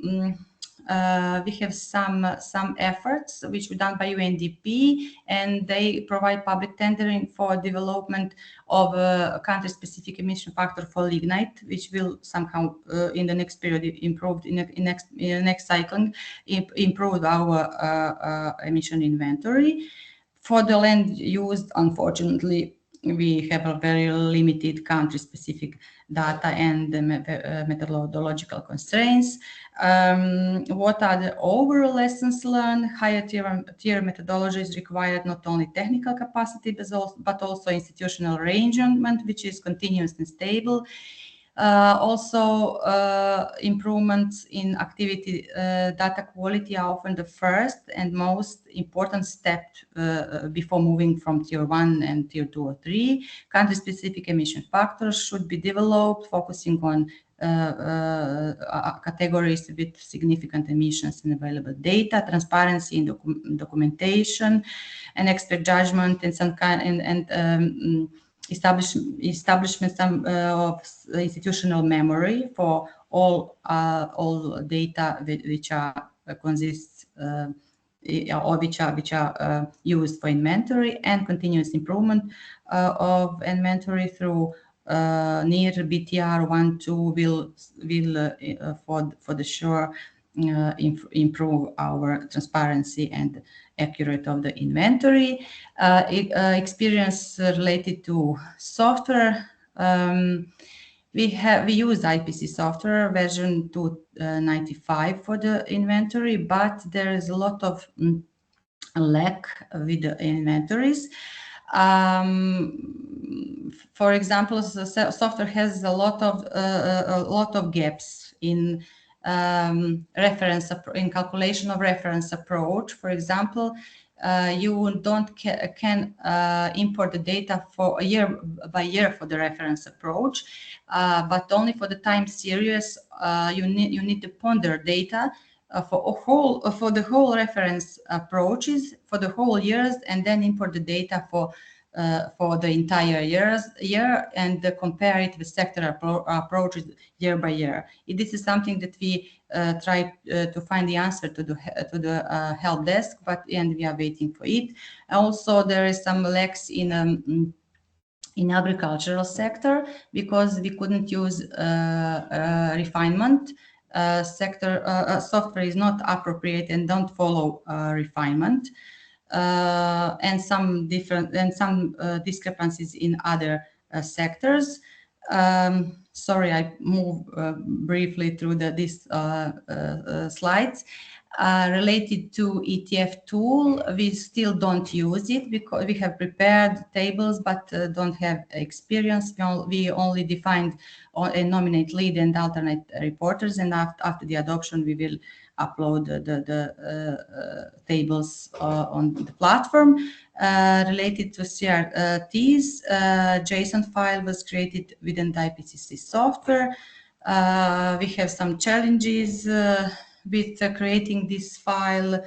efforts which were done by UNDP, and they provide public tendering for development of a country-specific emission factor for lignite, which will somehow in the next period improved in the next cycling improve our emission inventory. For the land used, unfortunately, we have a very limited country-specific data and methodological constraints. What are the overall lessons learned? Higher tier methodology is required not only technical capacity, but also institutional arrangement, which is continuous and stable. Also, improvements in activity data quality are often the first and most important step before moving from tier 1 and tier 2 or 3. Country-specific emission factors should be developed, focusing on categories with significant emissions and available data, transparency in documentation, and expert judgment, and some kind establishment of institutional memory for all data which are consists or which are used for inventory, and continuous improvement of inventory through near BTR2 will for the sure improve our transparency and accurate of the inventory. Experience related to software. We use IPC software version 295 for the inventory, but there is a lot of lack with the inventories. For example, the software has a lot of gaps in calculation of reference approach. For example, you can import the data for year by year for the reference approach, but only for the time series you need to ponder data for the whole reference approaches for the whole years, and then import the data for the entire year and compare it with sector approaches year by year. This is something that we try to find the answer to the help desk, and we are waiting for it. Also, there is some lacks in in agricultural sector because we couldn't use refinement sector. Software is not appropriate and don't follow refinement, and some discrepancies in other sectors. Sorry, I move briefly through these slides. Related to ETF tool, we still don't use it because we have prepared tables but don't have experience. We only defined and nominate lead and alternate reporters, and after the adoption we will upload the tables on the platform. Related to CRTs, JSON file was created within the IPCC software. We have some challenges with creating this file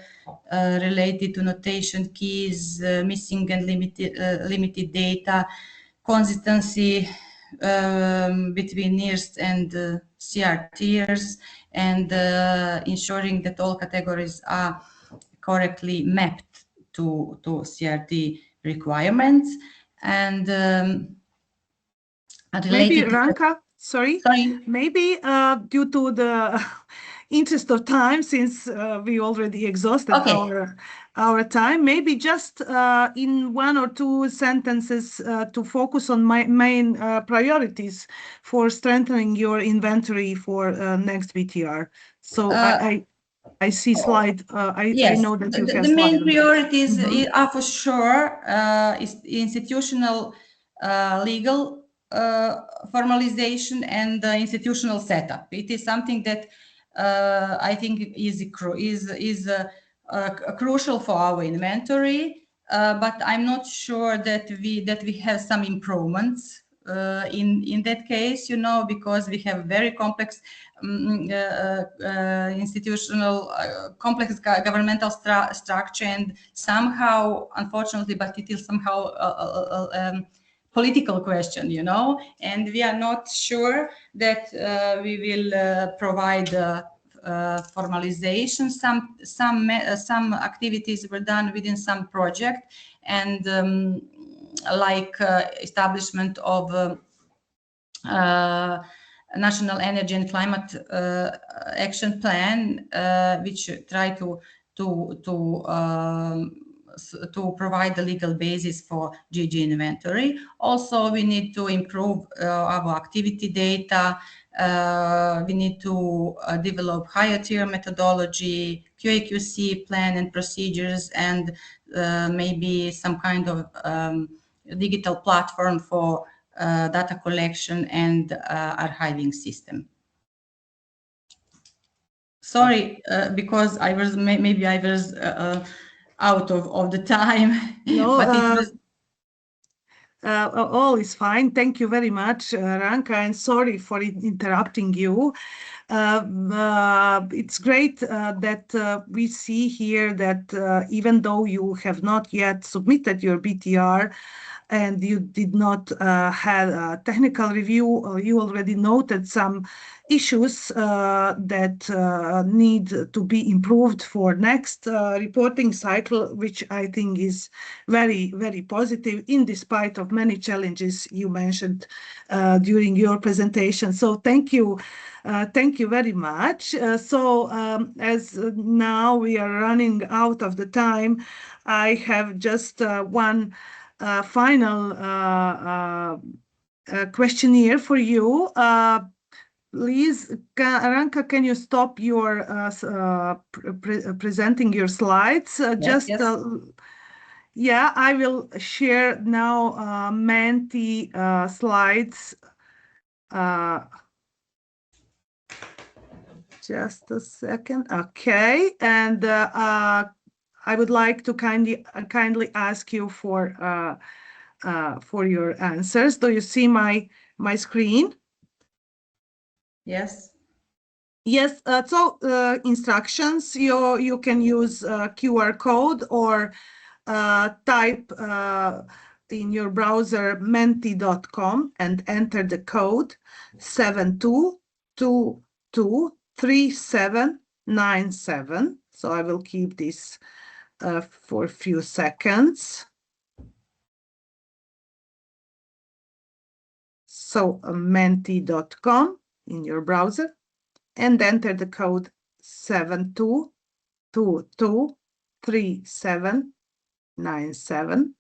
related to notation keys, missing and limited data, consistency between NIRS and CRTs, and ensuring that all categories are correctly mapped to CRT requirements. And maybe related Ranka, sorry, maybe due to the interest of time, since we already exhausted our time, maybe just in one or two sentences to focus on my main priorities for strengthening your inventory for next BTR. So I see slide. Yes, I know that you have the main slide. priorities are for sure is institutional legal formalization and institutional setup. It is something that I think is crucial for our inventory, but I'm not sure that we have some improvements in that case, because we have very complex institutional, complex governmental structure, and somehow, unfortunately, but it is somehow political question, and we are not sure that we will provide formalization. Some activities were done within some project, and like establishment of National Energy and Climate Action Plan, which try to provide the legal basis for GHG inventory. Also, we need to improve our activity data. We need to develop higher tier methodology, QA/QC plan and procedures, and maybe some kind of digital platform for data collection and archiving system. Sorry, because I was maybe I was out of the time. No, but it was... all is fine. Thank you very much, Ranka, and sorry for interrupting you. It's great that we see here that even though you have not yet submitted your BTR and you did not have a technical review, you already noted some issues that need to be improved for next reporting cycle, which I think is very, very positive in despite of many challenges you mentioned during your presentation. So thank you very much. As now we are running out of the time, I have just one final questionnaire for you. Please, Ranka, can you stop your presenting your slides? Yes. Yeah, I will share now Menti slides. Just a second. Okay, and I would like to kindly ask you for your answers. Do you see my screen? Yes. Yes. So instructions. You can use QR code or type in your browser menti.com and enter the code 72223797. So I will keep this for a few seconds. So menti.com in your browser and enter the code 72223797.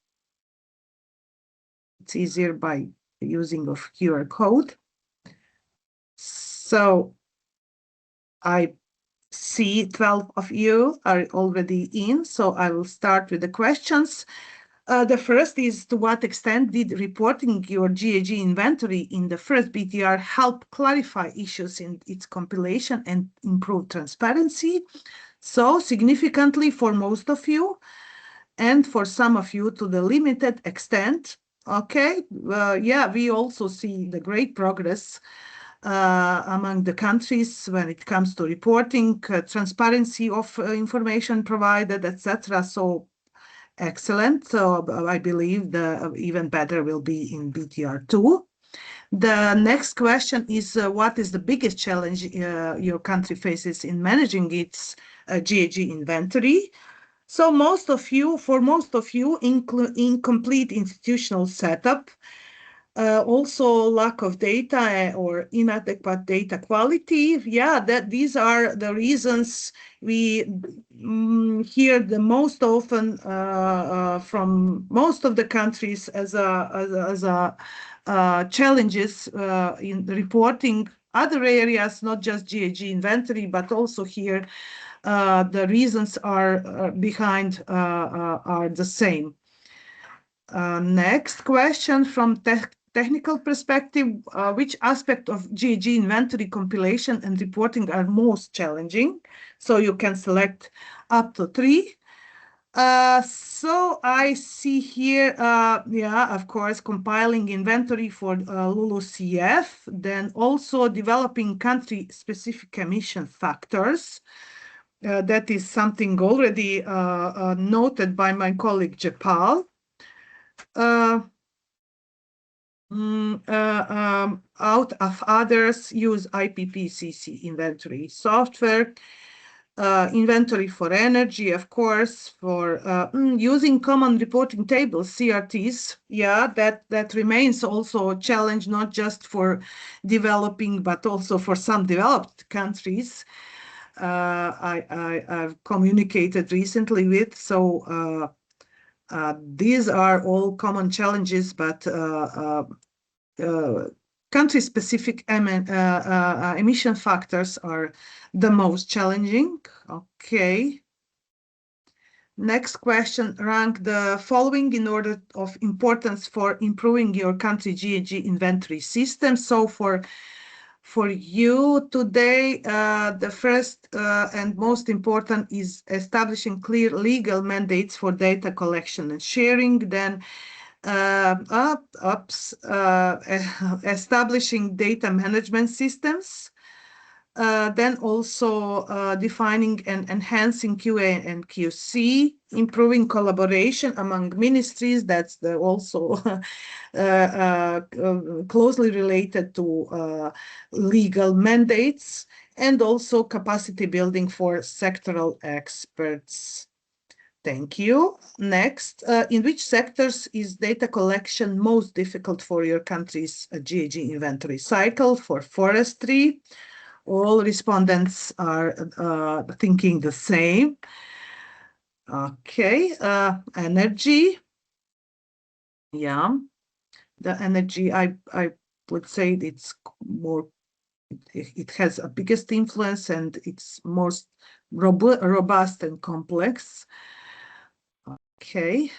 It's easier by using of QR code. So I see 12 of you are already in, so I will start with the questions. The first is, to what extent did reporting your GHG inventory in the first BTR help clarify issues in its compilation and improve transparency? So significantly for most of you, and for some of you to the limited extent. Okay, yeah, we also see the great progress among the countries when it comes to reporting, transparency of information provided, etc. So excellent. So I believe the even better will be in BTR2. The next question is, what is the biggest challenge your country faces in managing its GHG inventory? So for most of you, incomplete institutional setup, also lack of data or inadequate data quality. Yeah, these are the reasons we hear the most often from most of the countries as challenges in reporting other areas, not just GHG inventory, but also here the reasons are behind are the same. Next question from technical perspective, which aspect of GHG inventory compilation and reporting are most challenging? So you can select up to 3. So I see here, yeah, of course, compiling inventory for LULUCF, then also developing country-specific emission factors. That is something already noted by my colleague Jepal. Out of others, use IPPCC inventory software, inventory for energy, of course, for using common reporting tables, CRTs. Yeah, that remains also a challenge, not just for developing, but also for some developed countries. I've communicated recently with, so these are all common challenges, but country-specific emission factors are the most challenging. Okay. Next question, rank the following in order of importance for improving your country GHG inventory system. So for you today, the first and most important is establishing clear legal mandates for data collection and sharing. Then establishing data management systems. Then also defining and enhancing QA and QC, improving collaboration among ministries. That's also closely related to legal mandates, and also capacity building for sectoral experts. Thank you. Next, in which sectors is data collection most difficult for your country's GHG inventory cycle? For forestry, all respondents are thinking the same. Okay, energy. Yeah, the energy, I would say it's more, it has a biggest influence and it's most robust and complex. Okay.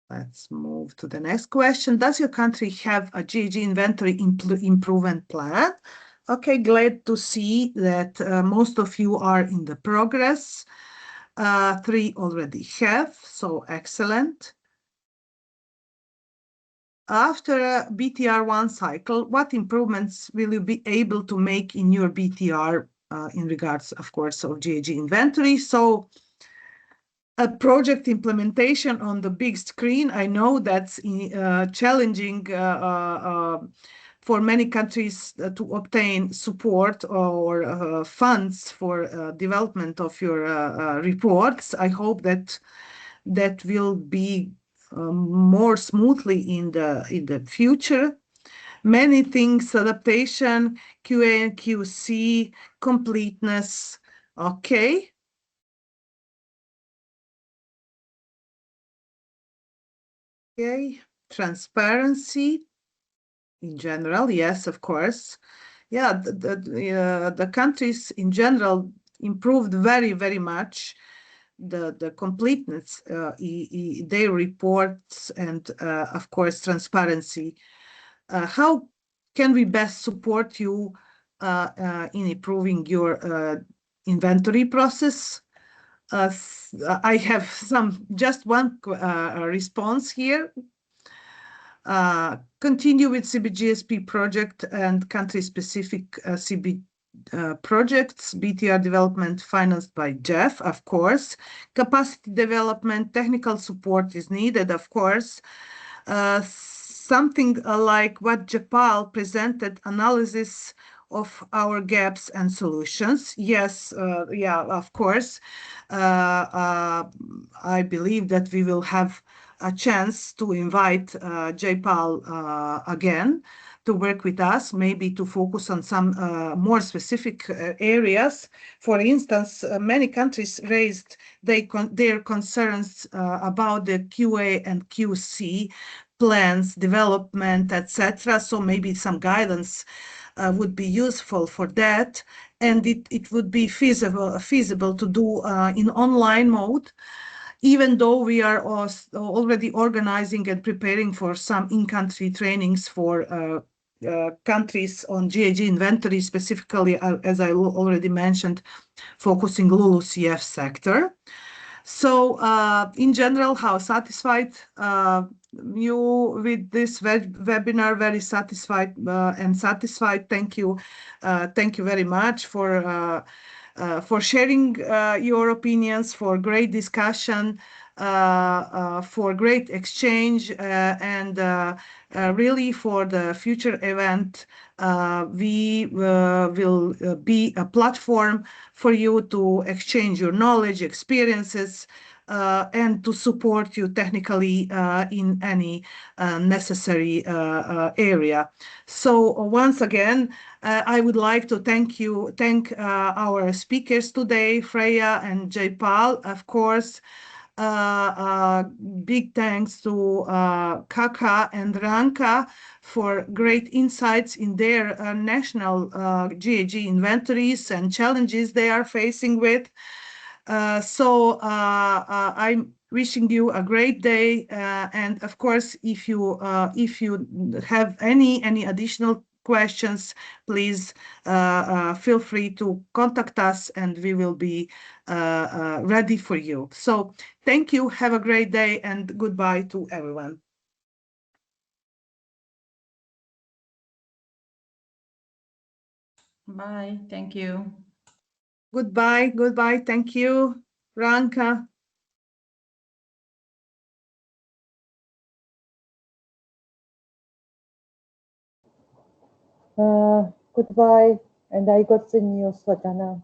Let's move to the next question. Does your country have a GHG inventory improvement plan? Okay, glad to see that most of you are in the progress. 3 already have, so excellent. After a BTR1 cycle, what improvements will you be able to make in your BTR in regards, of course, of GHG inventory? So a project implementation on the big screen, I know that's challenging for many countries to obtain support or funds for development of your reports. I hope that will be more smoothly in the future. Many things: adaptation, QA and QC, completeness. Okay. Okay. Transparency in general, yes, of course. Yeah, the countries in general improved very, very much the completeness, their reports, and of course transparency. How can we best support you in improving your inventory process? I have just one response here. Continue with CBIT GSP project and country-specific CBIT projects, BTR development financed by Jeff, of course. Capacity development, technical support is needed, of course. Something like what Japal presented, analysis of our gaps and solutions. Yes, yeah, of course. I believe that we will have a chance to invite Japal again to work with us, maybe to focus on some more specific areas. For instance, many countries raised their concerns about the QA and QC plans, development, etc. So maybe some guidance would be useful for that, and it would be feasible to do in online mode, even though we are already organizing and preparing for some in-country trainings for countries on GHG inventory, specifically, as I already mentioned, focusing LULUCF sector. So in general, how satisfied you with this webinar? Very satisfied and satisfied. Thank you. Thank you very much for sharing your opinions, for great discussion, for great exchange, and really for the future event. We will be a platform for you to exchange your knowledge, experiences, and to support you technically in any necessary area. So once again, I would like to thank our speakers today, Freya and Japal, of course. Big thanks to Kaka and Ranka for great insights in their national GHG inventories and challenges they are facing with. So I'm wishing you a great day, and of course, if you have any additional questions, please feel free to contact us, and we will be ready for you. So thank you, have a great day, and goodbye to everyone. Bye. Thank you. Goodbye. Thank you, Ranka. Goodbye, and I got the news, Svetlana.